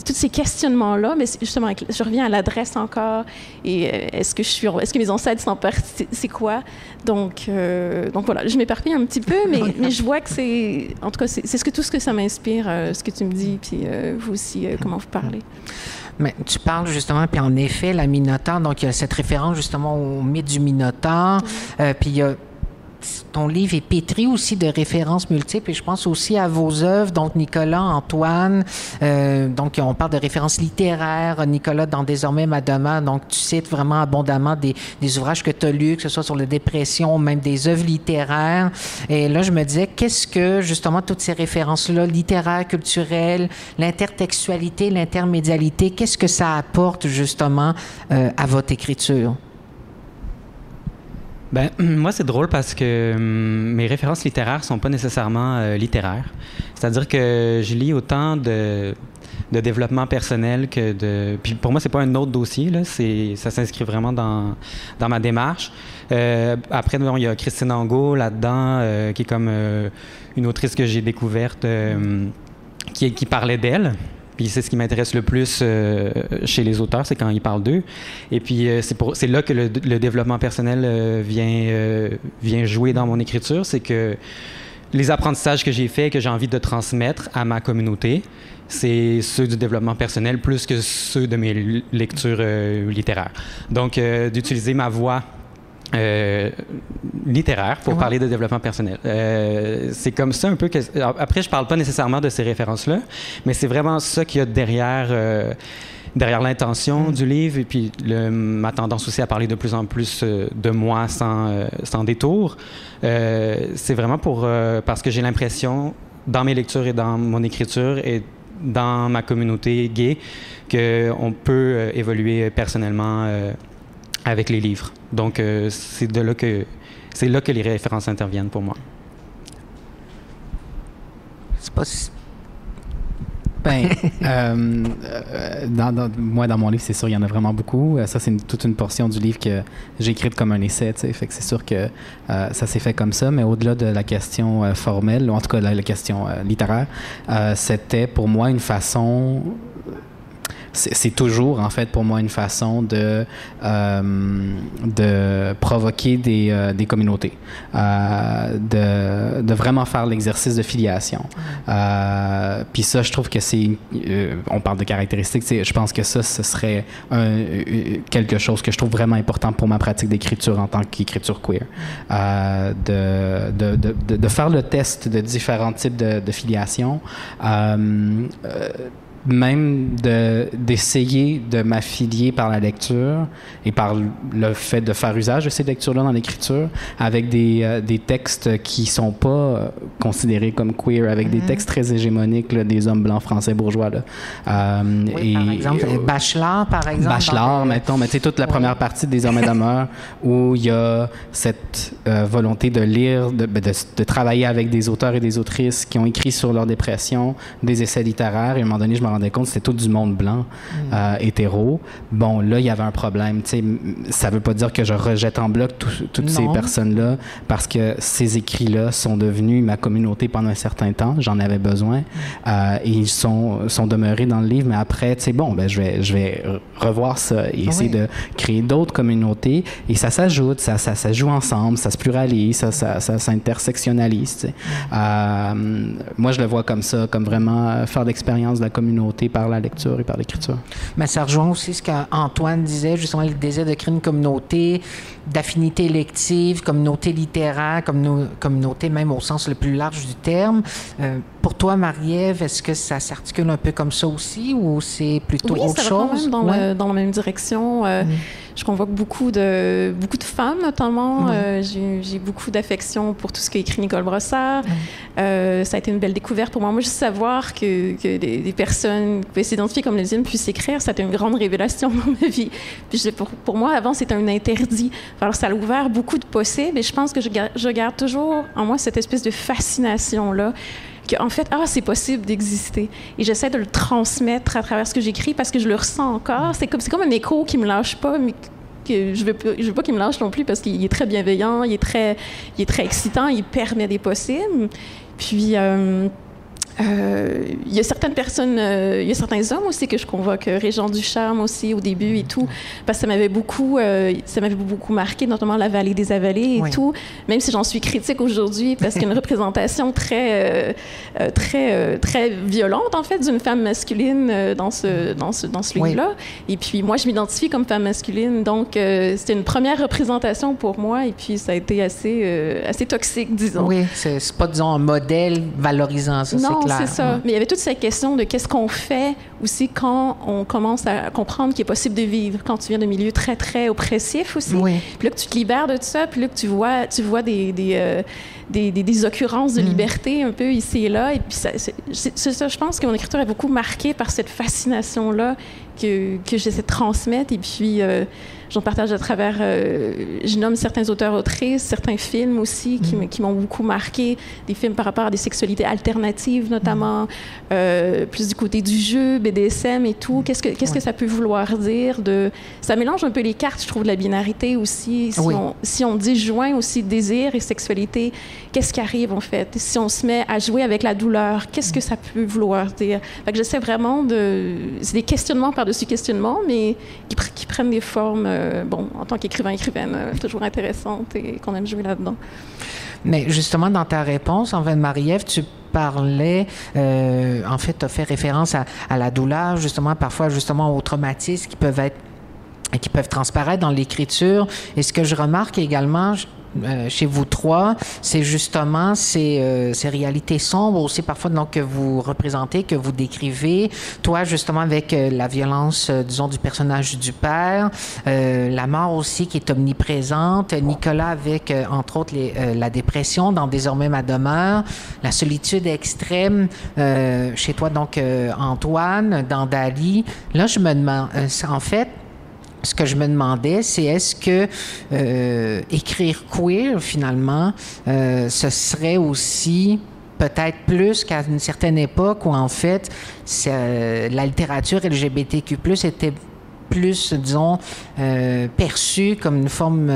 tous ces questionnements-là, mais justement, je reviens à l'adresse encore. Et est-ce que mes ancêtres sont partis? C'est quoi? Donc voilà, je m'éparpille un petit peu, mais je vois que c'est... En tout cas, c'est tout ce que ça m'inspire, ce que tu me dis, puis vous aussi, comment vous parlez. Mais tu parles justement, puis en effet, la Minotaure, donc il y a cette référence justement au mythe du Minotaure, puis il y a... Ton livre est pétri aussi de références multiples et je pense aussi à vos œuvres, donc Nicolas, Antoine, donc on parle de références littéraires, Nicolas dans Désormais ma demeure, donc tu cites vraiment abondamment des ouvrages que tu as lus, que ce soit sur la dépression, même des œuvres littéraires. Et là, je me disais, qu'est-ce que justement toutes ces références-là, littéraires, culturelles, l'intertextualité, l'intermédialité, qu'est-ce que ça apporte justement à votre écriture? Ben, moi, c'est drôle parce que mes références littéraires sont pas nécessairement littéraires. C'est-à-dire que je lis autant de développement personnel que de... Puis pour moi, c'est pas un autre dossier, là. Ça s'inscrit vraiment dans ma démarche. Après, il y a Christine Angot là-dedans, qui est comme une autrice que j'ai découverte, qui parlait d'elle. Puis c'est ce qui m'intéresse le plus chez les auteurs, c'est quand ils parlent d'eux. Et puis c'est là que le développement personnel vient jouer dans mon écriture. C'est que les apprentissages que j'ai faits, que j'ai envie de transmettre à ma communauté, c'est ceux du développement personnel plus que ceux de mes lectures littéraires. Donc, d'utiliser ma voix littéraire pour parler de développement personnel. C'est comme ça un peu que... Après, je parle pas nécessairement de ces références-là, mais c'est vraiment ça qu'il y a derrière l'intention du livre et puis ma tendance aussi à parler de plus en plus de moi sans détour. C'est vraiment parce que j'ai l'impression, dans mes lectures et dans mon écriture et dans ma communauté gay, qu'on peut évoluer personnellement avec les livres. Donc, c'est là que les références interviennent pour moi. C'est pas si... Moi, dans mon livre, c'est sûr, il y en a vraiment beaucoup. Ça, c'est toute une portion du livre que j'ai écrite comme un essai, tu sais. Fait que c'est sûr que ça s'est fait comme ça. Mais au-delà de la question formelle, ou en tout cas la question littéraire, c'était pour moi une façon... C'est toujours, en fait, pour moi, une façon de provoquer des communautés, de vraiment faire l'exercice de filiation. Puis ça, je trouve que c'est... on parle de caractéristiques, je pense que ça, ce serait quelque chose que je trouve vraiment important pour ma pratique d'écriture en tant qu'écriture queer. De faire le test de différents types de filiation, même d'essayer de m'affilier par la lecture et par le fait de faire usage de ces lectures-là dans l'écriture avec des textes qui sont pas considérés comme queer, avec des textes très hégémoniques là, des hommes blancs français bourgeois. Là. Oui, par exemple, Bachelard, par exemple. Bachelard, mettons, mais tu sais, toute la première partie des Hommes et demeures où il y a cette volonté de lire, de travailler avec des auteurs et des autrices qui ont écrit sur leur dépression, des essais littéraires, et à un moment donné, je me rendais compte que c'était tout du monde blanc, hétéro. Bon, là, il y avait un problème. Tu sais, ça veut pas dire que je rejette en bloc toutes ces personnes-là, parce que ces écrits-là sont devenus ma communauté pendant un certain temps. J'en avais besoin. Et ils sont demeurés dans le livre. Mais après, tu sais, bon, ben, je vais revoir ça et essayer de créer d'autres communautés. Et ça s'ajoute, ça joue ensemble, ça se pluralise, ça s'intersectionnalise. Tu sais. Moi, je le vois comme ça, comme vraiment faire l'expérience de la communauté par la lecture et par l'écriture. Mais ça rejoint aussi ce qu'Antoine disait, justement, le désir de créer une communauté d'affinité élective, communauté littéraire, communauté même au sens le plus large du terme. Pour toi, Marie-Ève, est-ce que ça s'articule un peu comme ça aussi ou c'est plutôt autre chose? Oui, ça va quand même dans la même direction. Je convoque beaucoup de femmes, notamment. J'ai beaucoup d'affection pour tout ce qu'a écrit Nicole Brossard. Ça a été une belle découverte pour moi. Moi, juste savoir que des personnes qui pouvaient s'identifier comme lesbiennes puissent écrire, ça a été une grande révélation dans ma vie. Puis pour moi, avant, c'était un interdit. Alors, ça a ouvert beaucoup de possibles et je pense que je garde toujours en moi cette espèce de fascination-là qu'en fait, c'est possible d'exister. Et j'essaie de le transmettre à travers ce que j'écris parce que je le ressens encore. C'est comme un écho qui me lâche pas, mais que je veux pas qu'il me lâche non plus parce qu'il est très bienveillant, il est très excitant, il permet des possibles. Puis... il y a certaines personnes, il y a certains hommes aussi que je convoque, Régent Ducharme aussi au début et tout, parce que ça m'avait beaucoup marqué, notamment La Vallée des Avalées et tout, même si j'en suis critique aujourd'hui parce qu'il y a une représentation très violente en fait d'une femme masculine dans ce livre-là. Et puis moi je m'identifie comme femme masculine, donc c'était une première représentation pour moi et puis ça a été assez toxique, disons. Oui, c'est pas disons un modèle valorisant ça, c'est clair. C'est ça. Mais il y avait toute cette question de qu'est-ce qu'on fait aussi quand on commence à comprendre qu'il est possible de vivre, quand tu viens de milieux très, très oppressifs aussi. Oui. Puis là, que tu te libères de tout ça, puis là, que tu vois des occurrences de liberté un peu ici et là. Et puis c'est ça, je pense que mon écriture est beaucoup marquée par cette fascination-là que j'essaie de transmettre. Et puis, j'en partage à travers, je nomme certains auteurs-autrices, certains films aussi qui m'ont beaucoup marqué, des films par rapport à des sexualités alternatives notamment, plus du côté du jeu, BDSM et tout. Qu'est-ce que ça peut vouloir dire? Ça mélange un peu les cartes, je trouve, de la binarité aussi. Si on disjoint aussi désir et sexualité, qu'est-ce qui arrive en fait? Si on se met à jouer avec la douleur, qu'est-ce que ça peut vouloir dire? Fait que j'essaie vraiment c'est des questionnements par-dessus questionnements, mais qui prennent des formes, en tant qu'écrivaine, toujours intéressantes et qu'on aime jouer là-dedans. Mais justement, dans ta réponse, en fait, Marie-Ève, tu parlais, en fait, tu as fait référence à la douleur, justement, parfois, justement, aux traumatismes qui peuvent transparaître dans l'écriture. Et ce que je remarque également chez vous trois, c'est justement ces réalités sombres aussi parfois donc, que vous représentez, que vous décrivez. Toi, justement, avec la violence, disons, du personnage du père, la mort aussi qui est omniprésente. Nicolas avec, entre autres, la dépression dans Désormais ma demeure, la solitude extrême chez toi, donc, Antoine, dans Dali. Là, je me demande, en fait, ce que je me demandais, c'est est-ce que écrire queer, finalement, ce serait aussi peut-être plus qu'à une certaine époque où, en fait, la littérature LGBTQ+, était plus, disons, perçue comme une forme...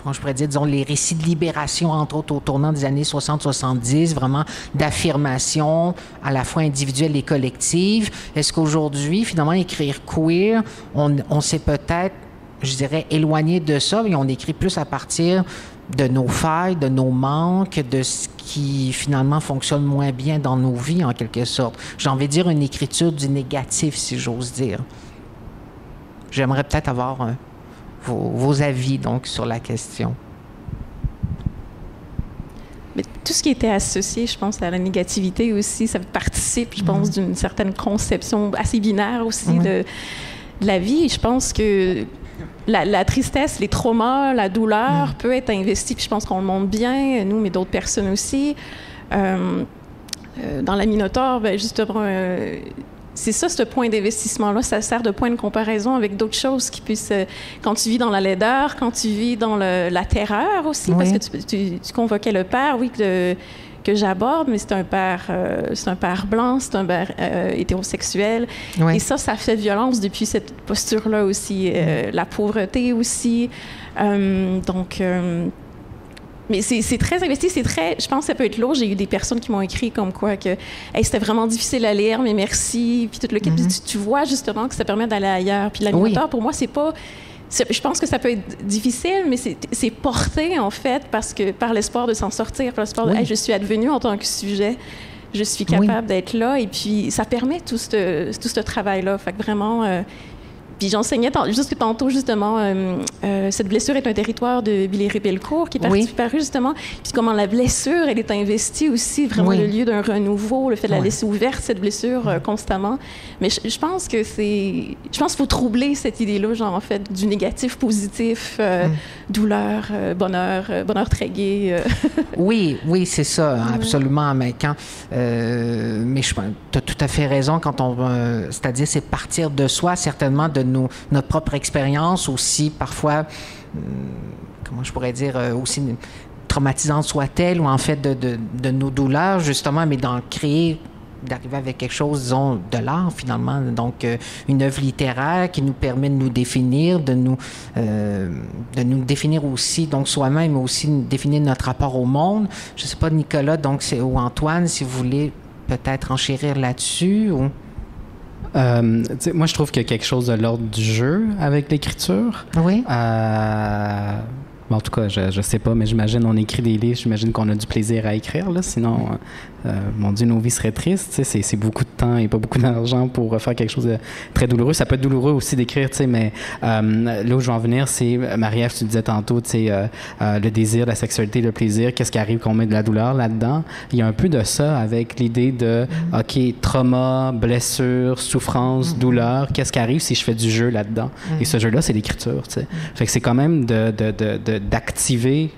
comment je pourrais dire, disons, les récits de libération, entre autres, au tournant des années 60-70, vraiment d'affirmation à la fois individuelle et collective. Est-ce qu'aujourd'hui, finalement, écrire queer, on s'est peut-être, je dirais, éloigné de ça et on écrit plus à partir de nos failles, de nos manques, de ce qui, finalement, fonctionne moins bien dans nos vies, en quelque sorte. J'ai envie de dire une écriture du négatif, si j'ose dire. J'aimerais peut-être avoir... Vos avis, donc, sur la question. Mais tout ce qui était associé, je pense, à la négativité aussi, ça participe, je pense, d'une certaine conception assez binaire aussi de la vie. Je pense que la tristesse, les traumas, la douleur peut être investie, puis je pense qu'on le montre bien, nous, mais d'autres personnes aussi. Dans la Minotaure, justement... c'est ça, ce point d'investissement-là. Ça sert de point de comparaison avec d'autres choses qui puissent... quand tu vis dans la laideur, quand tu vis dans la terreur aussi, parce que tu convoquais le père, que j'aborde, mais c'est un père blanc, c'est un père hétérosexuel. Et ça fait violence depuis cette posture-là aussi. La pauvreté aussi. Mais c'est très investi, je pense que ça peut être lourd. J'ai eu des personnes qui m'ont écrit comme quoi que hey, c'était vraiment difficile à lire, mais merci, puis tout le kit. Puis tu vois justement que ça permet d'aller ailleurs. Puis la Minotaure, pour moi, c'est pas... Je pense que ça peut être difficile, mais c'est porté, en fait, par l'espoir de s'en sortir, par l'espoir de hey, je suis advenue en tant que sujet, je suis capable d'être là, et puis ça permet tout ce travail-là. Fait que vraiment... Puis j'enseignais jusque tantôt, justement, cette blessure est un territoire de Villeray-Bellecour qui est paru, justement. Puis comment la blessure, elle est investie aussi, vraiment le lieu d'un renouveau, le fait de la laisser ouverte, cette blessure, constamment. Mais je pense que je pense qu'il faut troubler cette idée-là, genre, en fait, du négatif, positif, douleur, bonheur très gai. Oui, c'est ça, absolument. Mais mais tu as tout à fait raison quand c'est-à-dire, c'est partir de soi, certainement, de notre propre expérience aussi, parfois, comment je pourrais dire, aussi traumatisante soit-elle, ou en fait de nos douleurs, justement, mais d'arriver avec quelque chose, disons, de l'art, finalement. Donc, une œuvre littéraire qui nous permet de nous définir, de nous définir aussi, donc, soi-même, mais aussi définir notre rapport au monde. Je ne sais pas, Nicolas, donc, ou Antoine, si vous voulez peut-être enchérir là-dessus, ou... moi, je trouve qu'il y a quelque chose de l'ordre du jeu avec l'écriture. Oui. En tout cas, je sais pas, mais j'imagine on écrit des livres, j'imagine qu'on a du plaisir à écrire, là, sinon, mon Dieu, nos vies seraient tristes. C'est beaucoup de temps et pas beaucoup d'argent pour faire quelque chose de très douloureux. Ça peut être douloureux aussi d'écrire, mais là où je veux en venir, c'est, Marie-Ève, tu disais tantôt, le désir, la sexualité, le plaisir, qu'est-ce qui arrive qu'on met de la douleur là-dedans? Il y a un peu de ça avec l'idée de, OK, trauma, blessure, souffrance, douleur, qu'est-ce qui arrive si je fais du jeu là-dedans? Et ce jeu-là, c'est l'écriture, tu sais. Fait que c'est quand même d'activer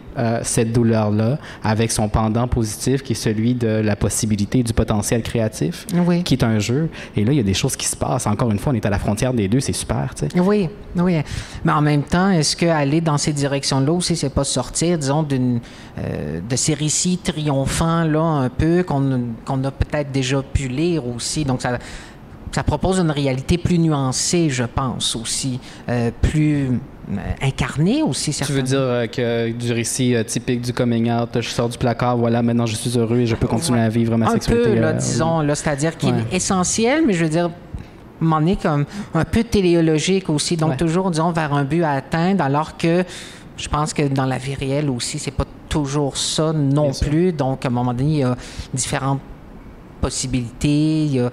cette douleur-là avec son pendant positif qui est celui de la possibilité, du potentiel créatif, Oui. qui est un jeu. Et là, il y a des choses qui se passent. Encore une fois, on est à la frontière des deux, c'est super, tu sais. Oui, oui. Mais en même temps, est-ce qu'aller dans ces directions-là aussi, c'est pas sortir, disons, de ces récits triomphants, là, un peu, qu'on a peut-être déjà pu lire aussi. Donc, ça propose une réalité plus nuancée, je pense, aussi, plus incarnée aussi, certainement. Tu veux dire que du récit typique du coming out, je sors du placard, voilà, maintenant je suis heureux et je peux continuer à vivre ma sexualité. Un peu, là, disons, là, c'est-à-dire qu'il est essentiel, mais je veux dire, m'en est comme un peu téléologique aussi, donc toujours, disons, vers un but à atteindre, alors que je pense que dans la vie réelle aussi, c'est pas toujours ça non plus. Donc, à un moment donné, il y a différentes possibilités, il y a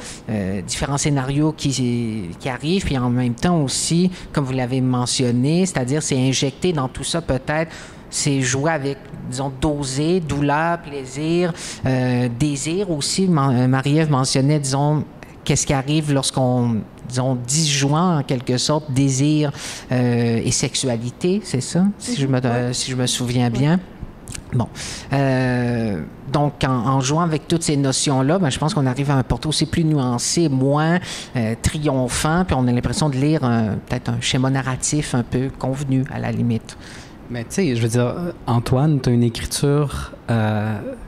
différents scénarios qui arrivent, puis en même temps aussi, comme vous l'avez mentionné, c'est-à-dire c'est injecté dans tout ça peut-être, c'est jouer avec, disons, doser, douleur, plaisir, désir aussi. Marie-Ève mentionnait, disons, qu'est-ce qui arrive lorsqu'on, disons, disjoint en quelque sorte désir et sexualité, c'est ça, si je me souviens bien. Bon. Donc, en jouant avec toutes ces notions-là, ben, je pense qu'on arrive à un portrait aussi plus nuancé, moins triomphant, puis on a l'impression de lire peut-être un schéma narratif un peu convenu, à la limite. Mais tu sais, je veux dire, Antoine, tu as une écriture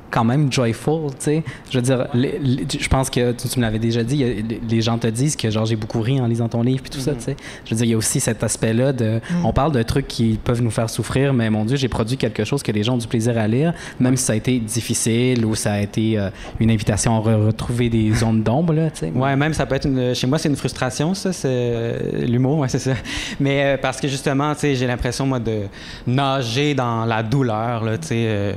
quand même joyful, tu sais. Je veux dire, je pense que tu me l'avais déjà dit, les gens te disent que genre j'ai beaucoup ri en lisant ton livre puis tout ça, tu sais. Je veux dire, il y a aussi cet aspect-là de, on parle de trucs qui peuvent nous faire souffrir, mais mon Dieu, j'ai produit quelque chose que les gens ont du plaisir à lire, même si ça a été difficile ou ça a été une invitation à retrouver des zones d'ombre, là, tu sais. Ouais, même ça peut être chez moi c'est une frustration, ça, c'est l'humour, ouais, c'est ça. Mais parce que justement, tu sais, j'ai l'impression moi de nager dans la douleur, là, tu sais.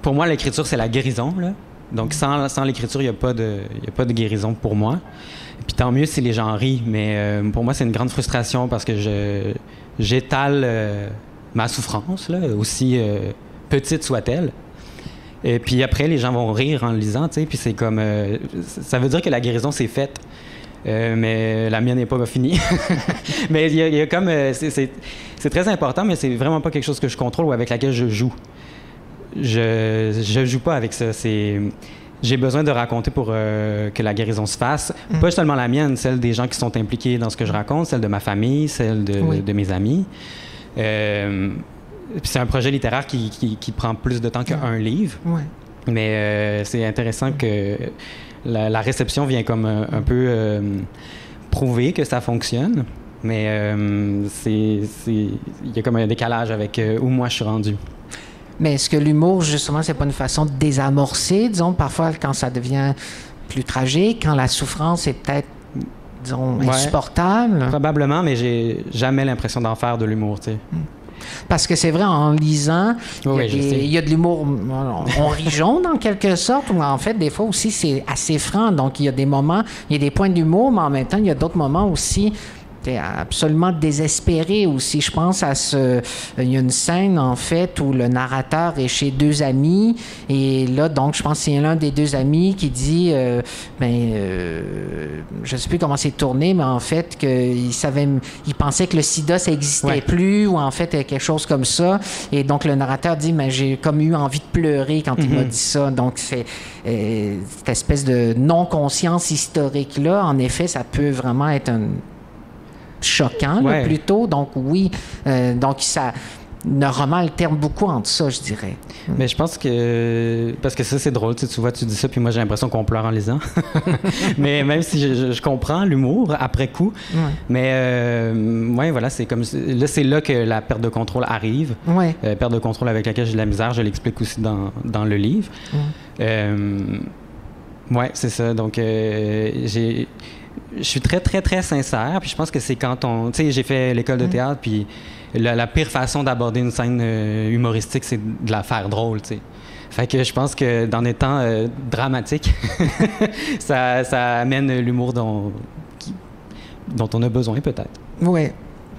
Pour moi, l'écriture, c'est la guérison, là. Donc, sans l'écriture, il n'y a pas de guérison pour moi. Puis tant mieux si les gens rient, mais pour moi, c'est une grande frustration parce que j'étale ma souffrance, là, aussi petite soit-elle. Et puis après, les gens vont rire en le lisant, tu sais, puis c'est comme... ça veut dire que la guérison, c'est faite. Mais la mienne n'est pas finie. Mais il y a comme... c'est très important, mais c'est vraiment pas quelque chose que je contrôle ou avec laquelle je joue. Je joue pas avec ça. J'ai besoin de raconter pour que la guérison se fasse. Pas seulement la mienne, celle des gens qui sont impliqués dans ce que je raconte, celle de ma famille, celle de mes amis. Puis c'est un projet littéraire qui prend plus de temps qu'un livre. Ouais. Mais c'est intéressant que la réception vient comme un peu prouver que ça fonctionne. Mais il y a comme un décalage avec où moi je suis rendu. Mais est-ce que l'humour, justement, c'est pas une façon de désamorcer, disons, parfois quand ça devient plus tragique, quand la souffrance est peut-être, disons, insupportable? Probablement, mais j'ai jamais l'impression d'en faire de l'humour, tu sais. Parce que c'est vrai, en lisant, il y a de l'humour, on rit jaune en quelque sorte, ou en fait, des fois aussi, c'est assez franc. Donc, il y a des moments, il y a des points d'humour, mais en même temps, il y a d'autres moments aussi absolument désespéré aussi. Je pense à il y a une scène, en fait, où le narrateur est chez deux amis, et là, donc, je pense que c'est l'un des deux amis qui dit, je sais plus comment c'est tourné, mais en fait, il pensait que le sida, ça n'existait plus, ou en fait, quelque chose comme ça. Et donc, le narrateur dit, mais j'ai comme eu envie de pleurer quand il m'a dit ça. Donc, c'est cette espèce de non-conscience historique-là, en effet, ça peut vraiment être choquant, là, plutôt. Donc, oui. Donc, ça... Le roman alterne beaucoup entre ça, je dirais. Mais je pense que... Parce que ça, c'est drôle. Tu vois, tu dis ça, puis moi, j'ai l'impression qu'on pleure en lisant. Mais même si je comprends l'humour après coup. Mais, voilà, c'est comme... Là, c'est là que la perte de contrôle arrive. Perte de contrôle avec laquelle j'ai de la misère. Je l'explique aussi dans le livre. C'est ça. Donc, je suis très, très, très sincère. Puis je pense que c'est quand on... Tu sais, j'ai fait l'école de théâtre, puis la pire façon d'aborder une scène humoristique, c'est de la faire drôle, tu sais. Fait que je pense que dans des temps dramatiques, ça amène l'humour dont on a besoin, peut-être. Oui.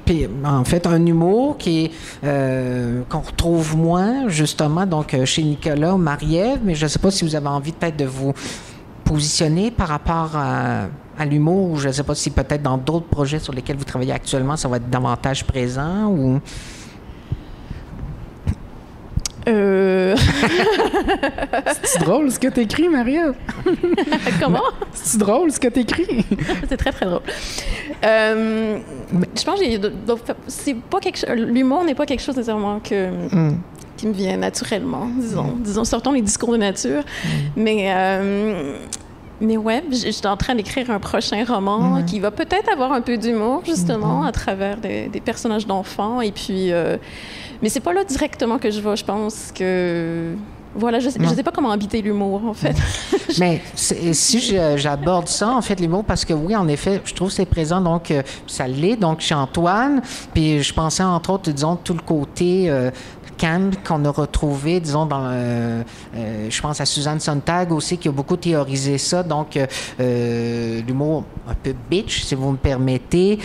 Puis, en fait, un humour qu'on retrouve moins, justement, donc chez Nicolas ou Marie-Ève, mais je ne sais pas si vous avez envie peut-être de vous positionner par rapport à l'humour, ou je ne sais pas si peut-être dans d'autres projets sur lesquels vous travaillez actuellement, ça va être davantage présent, ou... C'est drôle ce que t'écris, Marie-Ève? Comment? C'est drôle ce que t'écris? C'est très, très drôle. Je pense que c'est pas quelque chose... L'humour n'est pas quelque chose nécessairement qui me vient naturellement, disons. Sortons les discours de nature. Mais ouais, je suis en train d'écrire un prochain roman qui va peut-être avoir un peu d'humour, justement, à travers des personnages d'enfants. Et puis... mais c'est pas là directement que je vais. Je pense que... Voilà, je sais pas comment habiter l'humour, en fait. Mais si j'aborde ça, en fait, l'humour, parce que oui, en effet, je trouve que c'est présent, donc ça l'est, donc chez Antoine. Puis je pensais, entre autres, disons, tout le côté... calme qu'on a retrouvé, disons, dans... je pense à Suzanne Sontag aussi, qui a beaucoup théorisé ça. Donc, l'humour un peu bitch, si vous me permettez.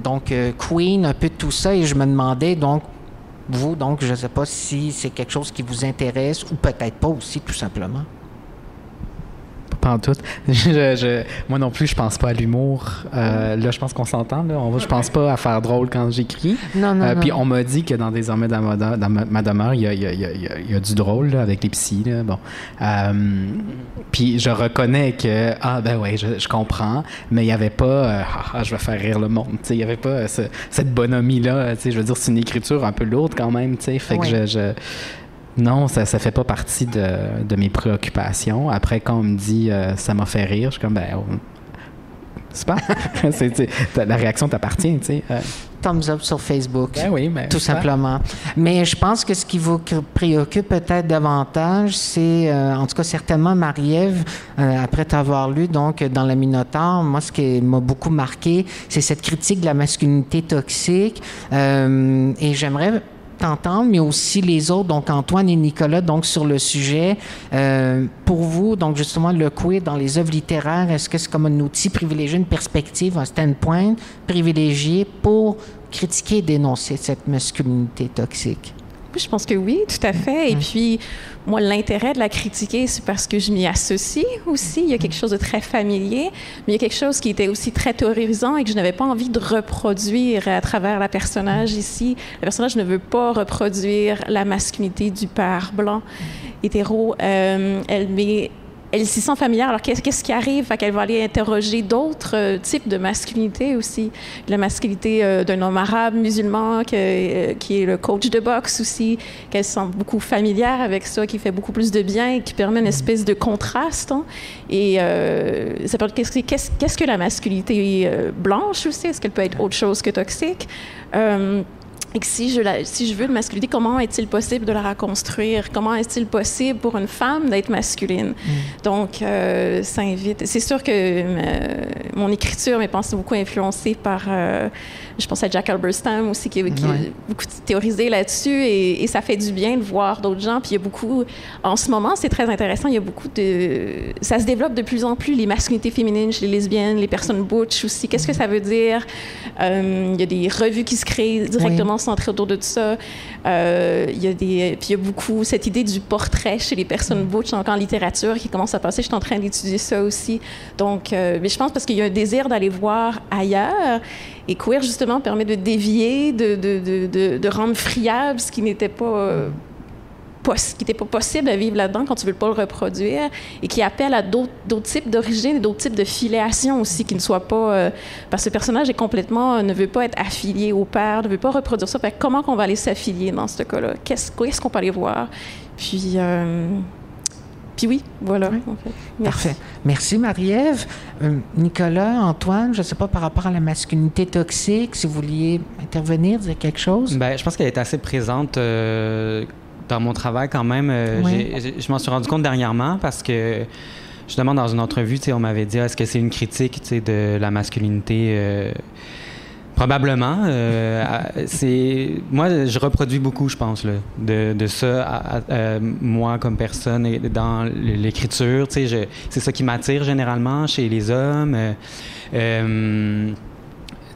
Donc, Queen, un peu de tout ça. Et je me demandais, donc, vous, donc, je ne sais pas si c'est quelque chose qui vous intéresse ou peut-être pas aussi, tout simplement. Pas en tout. Moi non plus, je pense pas à l'humour. Là, je pense qu'on s'entend. Je pense pas à faire drôle quand j'écris. Non. Puis on m'a dit que dans Désormais dans ma demeure, il y a du drôle là, avec les psys. Là. Bon. Puis je reconnais que, ben ouais, je comprends, mais il y avait pas, je vais faire rire le monde. Il y avait pas cette bonhomie-là. Je veux dire, c'est une écriture un peu lourde quand même. Fait que non, ça fait pas partie de mes préoccupations. Après, quand on me dit ça m'a fait rire, je suis comme, c'est pas. La réaction t'appartient, tu sais. Thumbs up sur Facebook. Ben oui, mais tout simplement. Mais je pense que ce qui vous préoccupe peut-être davantage, c'est, en tout cas certainement Marie-Ève, après t'avoir lu donc dans Le Minotaure, moi ce qui m'a beaucoup marqué, c'est cette critique de la masculinité toxique. Et j'aimerais t'entendre, mais aussi les autres, donc Antoine et Nicolas, donc sur le sujet. Pour vous, donc justement, le queer dans les œuvres littéraires, est-ce que c'est comme un outil privilégié, une perspective, un standpoint privilégié pour critiquer et dénoncer cette masculinité toxique? Je pense que oui, tout à fait. Et puis, moi, l'intérêt de la critiquer, c'est parce que je m'y associe aussi. Il y a quelque chose de très familier, mais il y a quelque chose qui était aussi très terrorisant et que je n'avais pas envie de reproduire à travers la personnage ici. Le personnage ne veut pas reproduire la masculinité du père blanc hétéro. Elle s'y sent familière. Alors, qu'est-ce qui arrive? Fait qu'elle va aller interroger d'autres types de masculinité aussi. La masculinité d'un homme arabe, musulman, qui est le coach de boxe aussi, qu'elle se sent beaucoup familière avec ça, qui fait beaucoup plus de bien et qui permet une espèce de contraste. Hein. Et ça peut être qu'est-ce que la masculinité blanche aussi? Est-ce qu'elle peut être autre chose que toxique? Et que si je veux une masculinité, comment est-il possible de la reconstruire? Comment est-il possible pour une femme d'être masculine? Donc, ça invite... C'est sûr que mon écriture m'est pensée beaucoup influencée par... je pense à Jack Halberstam aussi, qui a beaucoup théorisé là-dessus, et ça fait du bien de voir d'autres gens. Puis il y a beaucoup... En ce moment, c'est très intéressant, il y a beaucoup de... Ça se développe de plus en plus, les masculinités féminines chez les lesbiennes, les personnes butch aussi. Qu'est-ce que ça veut dire? Il y a des revues qui se créent directement centrées autour de tout ça. Puis il y a beaucoup cette idée du portrait chez les personnes butch en littérature qui commence à passer. Je suis en train d'étudier ça aussi. Donc, mais je pense parce qu'il y a un désir d'aller voir ailleurs. Et queer, justement, permet de dévier, de rendre friable ce qui n'était pas... ce qui n'était pas possible à vivre là-dedans quand tu ne veux pas le reproduire, et qui appelle à d'autres types d'origine et d'autres types de filiation aussi, qui ne soient pas... parce que le personnage ne veut pas être affilié au père, ne veut pas reproduire ça. Fait que comment qu'on va aller s'affilier dans ce cas-là? Qu'est-ce qu'on peut aller voir? Puis oui, voilà. Oui. En fait. Parfait. Merci, Marie-Ève. Nicolas, Antoine, je ne sais pas, par rapport à la masculinité toxique, si vous vouliez intervenir, dire quelque chose? Bien, je pense qu'elle est assez présente... dans mon travail, quand même, je m'en suis rendu compte dernièrement parce que, justement, dans une entrevue, on m'avait dit est-ce que c'est une critique de la masculinité? Probablement. Moi, je reproduis beaucoup, je pense, là, de ça, moi, comme personne, et dans l'écriture. C'est ça qui m'attire généralement chez les hommes.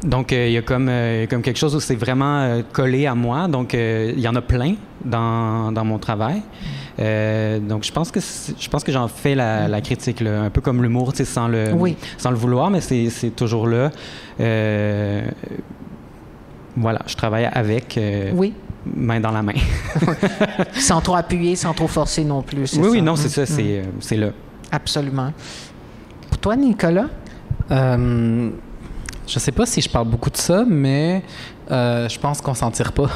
Donc, il y a comme quelque chose où c'est vraiment collé à moi. Donc, il y en a plein dans mon travail. Donc, je pense que j'en fais la critique, là, un peu comme l'humour, sans le vouloir, mais c'est toujours là. Voilà, je travaille avec. Oui. main dans la main. Sans trop appuyer, sans trop forcer non plus. Oui, non, c'est ça, c'est là. Absolument. Pour toi, Nicolas? Je sais pas si je parle beaucoup de ça, mais je pense qu'on s'en tire pas.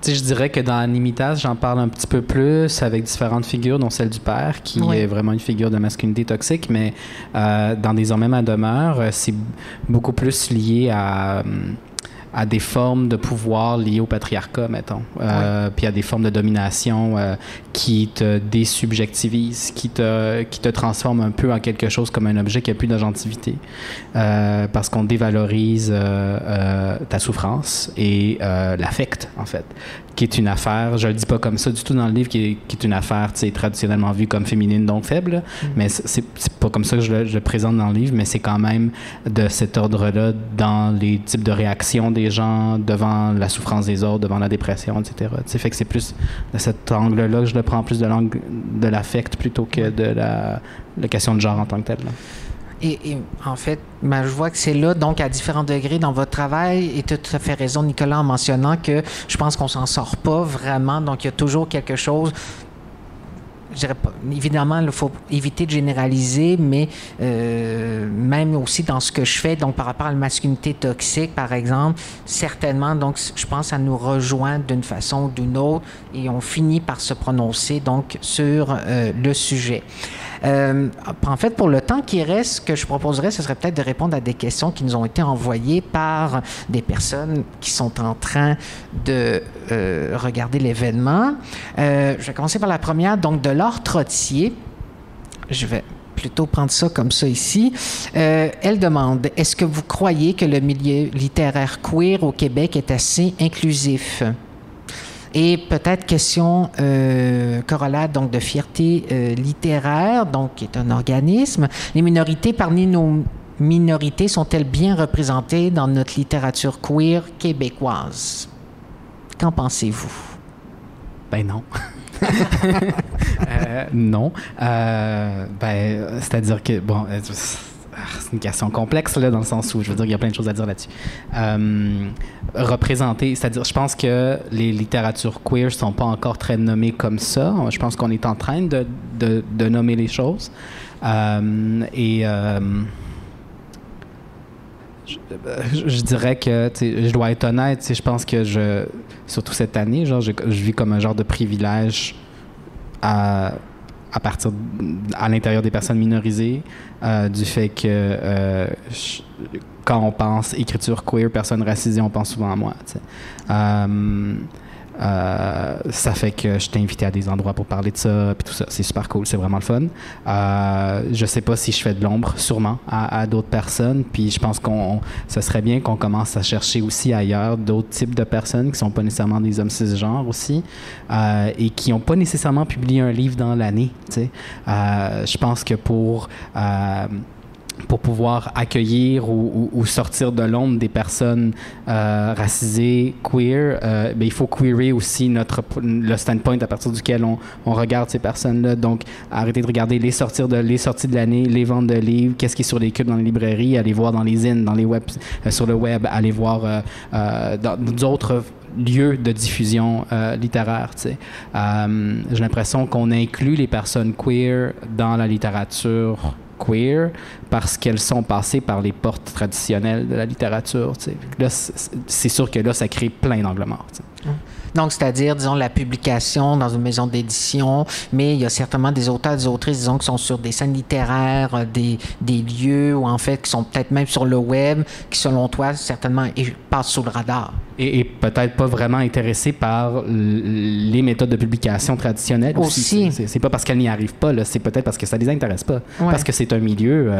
Je dirais que dans Nimitas, j'en parle un petit peu plus avec différentes figures, dont celle du père, qui est vraiment une figure de masculinité toxique, mais dans Des hommes même à demeure, c'est beaucoup plus lié à des formes de pouvoir liées au patriarcat, mettons. Puis à des formes de domination qui te désubjectivisent, qui te transforment un peu en quelque chose comme un objet qui n'a plus d'agentivité. Parce qu'on dévalorise ta souffrance et l'affect, en fait, qui est une affaire, je le dis pas comme ça du tout dans le livre, qui est une affaire traditionnellement vue comme féminine, donc faible, mais c'est pas comme ça que je le présente dans le livre, mais c'est quand même de cet ordre-là dans les types de réactions des gens devant la souffrance des autres, devant la dépression, etc. Fait que c'est plus de cet angle-là que je le prends, plus de l'angle de l'affect plutôt que de la question de genre en tant que telle. Là. Et en fait, je vois que c'est là, donc à différents degrés dans votre travail, et tu as tout à fait raison, Nicolas, en mentionnant que je pense qu'on s'en sort pas vraiment, donc il y a toujours quelque chose. Je dirais pas, évidemment, il faut éviter de généraliser, mais même aussi dans ce que je fais, donc par rapport à la masculinité toxique, par exemple, certainement, donc je pense à nous rejoindre d'une façon ou d'une autre, et on finit par se prononcer donc sur le sujet. En fait, pour le temps qui reste, ce que je proposerais, ce serait peut-être de répondre à des questions qui nous ont été envoyées par des personnes qui sont en train de regarder l'événement. Je vais commencer par la première, donc de Laure Trottier. Je vais plutôt prendre ça comme ça ici. Elle demande, est-ce que vous croyez que le milieu littéraire queer au Québec est assez inclusif? Et peut-être question corollaire donc de Fierté littéraire, donc qui est un organisme. Les minorités parmi nos minorités sont-elles bien représentées dans notre littérature queer québécoise? Qu'en pensez-vous? Ben non. Non. C'est-à-dire que, bon, c'est une question complexe, là, dans le sens où, je veux dire, il y a plein de choses à dire là-dessus. Représenter, c'est-à-dire, je pense que les littératures queer sont pas encore très nommées comme ça. Je pense qu'on est en train de nommer les choses. Je dirais que, je dois être honnête, je pense que surtout cette année, genre, je vis comme un genre de privilège à l'intérieur des personnes minorisées, du fait que quand on pense écriture queer, personnes racisées, on pense souvent à moi. Ça fait que je t'ai invité à des endroits pour parler de ça, puis tout ça. C'est super cool, c'est vraiment le fun. Je sais pas si je fais de l'ombre, sûrement, à d'autres personnes, puis je pense ce serait bien qu'on commence à chercher aussi ailleurs d'autres types de personnes qui sont pas nécessairement des hommes cisgenres aussi, et qui ont pas nécessairement publié un livre dans l'année, tu sais. Je pense que pour pouvoir accueillir ou sortir de l'ombre des personnes racisées, queer, il faut queerer aussi le standpoint à partir duquel on regarde ces personnes-là. Donc, arrêter de regarder les sorties de l'année, les ventes de livres, qu'est-ce qui est sur les cubes dans les librairies, aller voir dans les zines, dans les web, sur le web, aller voir dans d'autres lieux de diffusion littéraire. J'ai l'impression qu'on inclut les personnes queer dans la littérature queer parce qu'elles sont passées par les portes traditionnelles de la littérature. Là, c'est sûr que là, ça crée plein d'angles morts. Donc, c'est-à-dire, disons, la publication dans une maison d'édition, mais il y a certainement des auteurs, des autrices, disons, qui sont sur des scènes littéraires, des lieux, ou en fait, qui sont peut-être même sur le web, qui, selon toi, certainement, passent sous le radar. Et peut-être pas vraiment intéressés par les méthodes de publication traditionnelles aussi. C'est pas parce qu'elles n'y arrivent pas, là, c'est peut-être parce que ça les intéresse pas. Ouais. Parce que c'est un milieu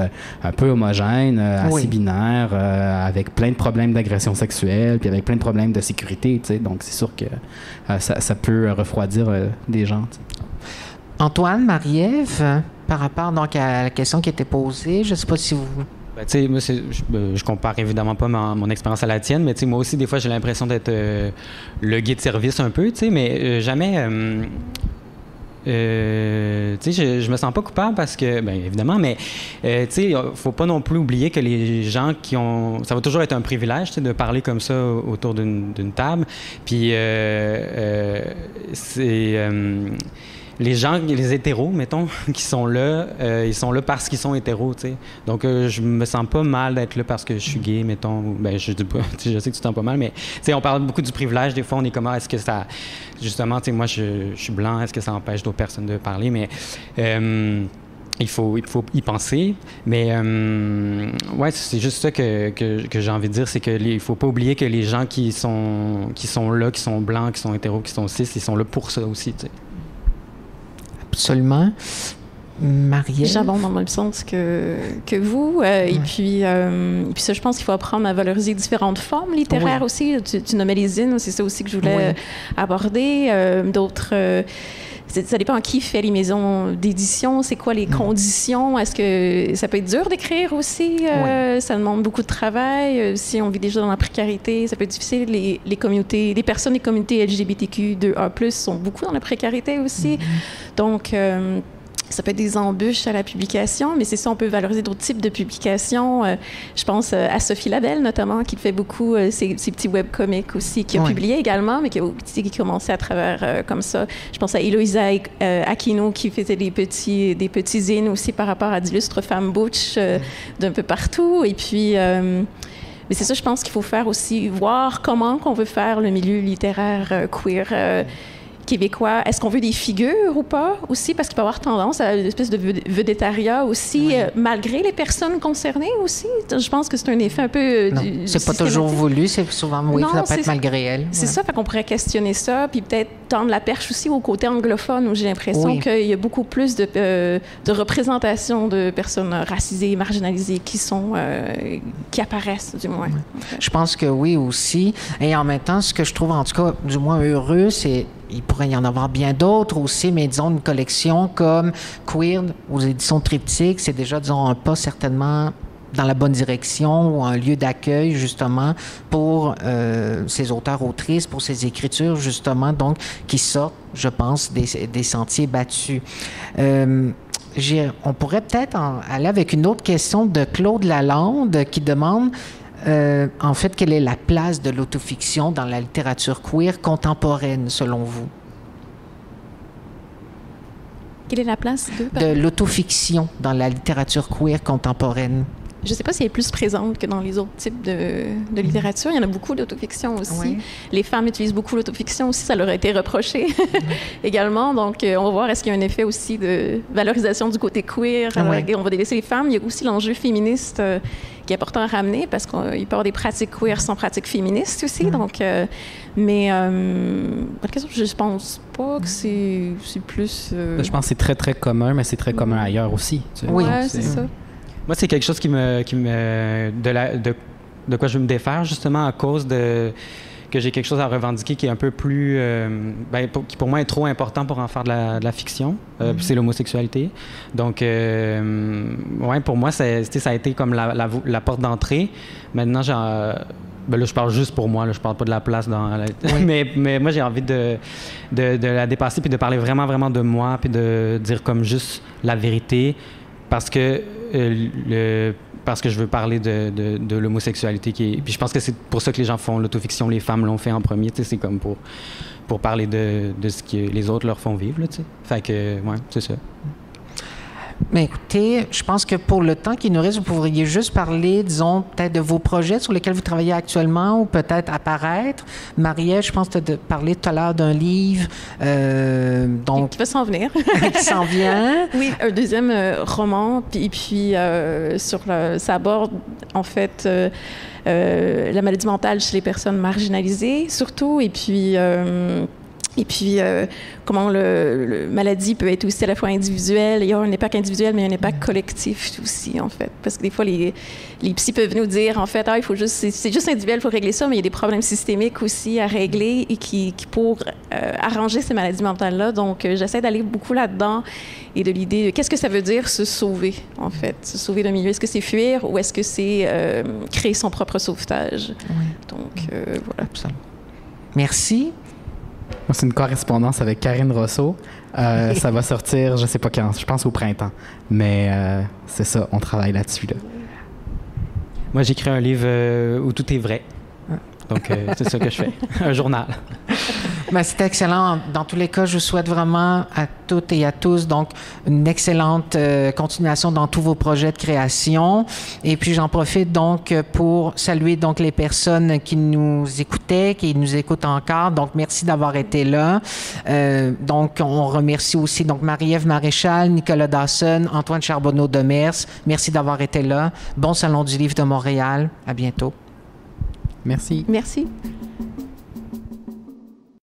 un peu homogène, assez binaire, avec plein de problèmes d'agression sexuelle, puis avec plein de problèmes de sécurité, tu sais. Donc, c'est sûr que ça peut refroidir des gens. T'sais. Antoine, Marie-Ève, par rapport donc à la question qui était posée, je ne sais pas si vous... moi, je compare évidemment pas mon expérience à la tienne, mais moi aussi, des fois, j'ai l'impression d'être le guide de service un peu, mais jamais... tu sais, je me sens pas coupable parce que, bien évidemment, mais tu sais, faut pas non plus oublier que les gens qui ont, ça va toujours être un privilège, tu sais, de parler comme ça autour d'une table. Puis c'est les gens, les hétéros, mettons, qui sont là, ils sont là parce qu'ils sont hétéros, tu sais. Donc, je me sens pas mal d'être là parce que je suis gay, mettons. Ben, je dis pas, je sais que tu te sens pas mal, mais, tu sais, on parle beaucoup du privilège. Des fois, on est comme, est-ce que ça... Justement, tu sais, moi, je suis blanc, est-ce que ça empêche d'autres personnes de parler? Mais... il faut y penser, mais ouais, c'est juste ça que j'ai envie de dire, c'est que il faut pas oublier que les gens qui sont là, qui sont blancs, qui sont hétéros, qui sont cis, ils sont là pour ça aussi, tu sais. Absolument. Marielle? J'abonde dans le même sens que vous. Et puis ça, je pense qu'il faut apprendre à valoriser différentes formes littéraires aussi. Tu nommais les zines, c'est ça aussi que je voulais aborder. D'autres... ça dépend qui fait les maisons d'édition, c'est quoi les conditions. Est-ce que ça peut être dur d'écrire aussi? Ça demande beaucoup de travail. Si on vit déjà dans la précarité, ça peut être difficile. Les communautés, les personnes des communautés LGBTQ2A+, sont beaucoup dans la précarité aussi. Donc... ça peut être des embûches à la publication, mais c'est ça, on peut valoriser d'autres types de publications. Je pense à Sophie Labelle, notamment, qui fait beaucoup ces petits webcomics aussi, qui a publié également, mais qui a commencé à travers comme ça. Je pense à Eloïsa Aquino, qui faisait des petits zines aussi par rapport à d'illustres femmes butch d'un peu partout. Et puis... mais c'est ça, je pense qu'il faut faire aussi, voir comment qu'on veut faire le milieu littéraire queer québécois. Est-ce qu'on veut des figures ou pas aussi? Parce qu'il peut y avoir tendance à une espèce de vedettariat aussi, malgré les personnes concernées aussi. Je pense que c'est un effet un peu... c'est pas toujours voulu, c'est souvent, ça peut être malgré elles. C'est ça, fait qu'on pourrait questionner ça, puis peut-être tendre la perche aussi au côté anglophone, où j'ai l'impression qu'il y a beaucoup plus de représentation de personnes racisées, marginalisées qui apparaissent, du moins. Je pense que oui aussi. Et en même temps, ce que je trouve, en tout cas, du moins heureux, c'est... Il pourrait y en avoir bien d'autres aussi, mais disons une collection comme Queer aux éditions Triptyque, c'est déjà, disons, un pas certainement dans la bonne direction ou un lieu d'accueil, justement, pour ces auteurs-autrices, pour ces écritures, justement, donc, qui sortent, je pense, des sentiers battus. On pourrait peut-être aller avec une autre question de Claude Lalande qui demande... en fait, quelle est la place de l'autofiction dans la littérature queer contemporaine, selon vous? Quelle est la place de l'autofiction dans la littérature queer contemporaine? Je ne sais pas si elle est plus présente que dans les autres types de littérature. Il y en a beaucoup d'autofiction aussi. Les femmes utilisent beaucoup l'autofiction aussi. Ça leur a été reproché également. Donc, on va voir est-ce qu'il y a un effet aussi de valorisation du côté queer. On va délaisser les femmes. Il y a aussi l'enjeu féministe qui est important à ramener parce qu'il peut y avoir des pratiques queer sans pratiques féministes aussi. Donc, mais je pense pas que c'est plus... Je pense que c'est très, très commun, mais c'est très commun ailleurs aussi. Tu sais. Oui, c'est ça. Moi, c'est quelque chose de quoi je veux me défaire, justement, à cause que j'ai quelque chose à revendiquer qui est un peu plus... qui pour moi est trop important pour en faire de la fiction. C'est l'homosexualité. Donc, pour moi, ça a été comme la porte d'entrée. Maintenant, là, je parle juste pour moi, là, je parle pas de la place dans la... mais moi, j'ai envie de la dépasser puis de parler vraiment, vraiment de moi puis de dire comme juste la vérité parce que je veux parler de l'homosexualité puis je pense que c'est pour ça que les gens font l'autofiction, les femmes l'ont fait en premier, tu sais, c'est comme pour parler de ce que les autres leur font vivre, là, tu sais. Fait que, c'est ça. Mais écoutez, je pense que pour le temps qui nous reste, vous pourriez juste parler, disons, peut-être de vos projets sur lesquels vous travaillez actuellement ou peut-être apparaître. Marielle, je pense que tu as parlé tout à l'heure d'un livre. Qui va s'en venir. Qui s'en vient. Oui, un deuxième roman. Puis ça aborde, en fait, la maladie mentale chez les personnes marginalisées, surtout. Et puis, comment la maladie peut être aussi à la fois individuelle. Il y a un impact individuel, mais un impact collectif aussi, en fait. Parce que des fois, les psys peuvent nous dire, en fait, c'est juste individuel, il faut régler ça, mais il y a des problèmes systémiques aussi à régler et qui pour arranger ces maladies mentales-là. Donc, j'essaie d'aller beaucoup là-dedans et de l'idée de qu'est-ce que ça veut dire se sauver, en fait. Se sauver d'un milieu. Est-ce que c'est fuir ou est-ce que c'est créer son propre sauvetage? Donc, voilà. Merci. Marielle? Merci. Merci. Moi, c'est une correspondance avec Karine Rousseau. Ça va sortir, je sais pas quand, je pense au printemps. Mais c'est ça, on travaille là-dessus. Là. Moi, j'écris un livre où tout est vrai. Donc, c'est ça que je fais. Un journal. Ben, c'est excellent. Dans tous les cas, je vous souhaite vraiment à toutes et à tous donc une excellente continuation dans tous vos projets de création. Et puis, j'en profite donc pour saluer donc les personnes qui nous écoutaient, qui nous écoutent encore. Donc, merci d'avoir été là. Donc, on remercie aussi donc Marie-Ève Maréchal, Nicolas Dawson, Antoine Charbonneau-Demers. Merci d'avoir été là. Bon Salon du Livre de Montréal. À bientôt. Merci. Merci.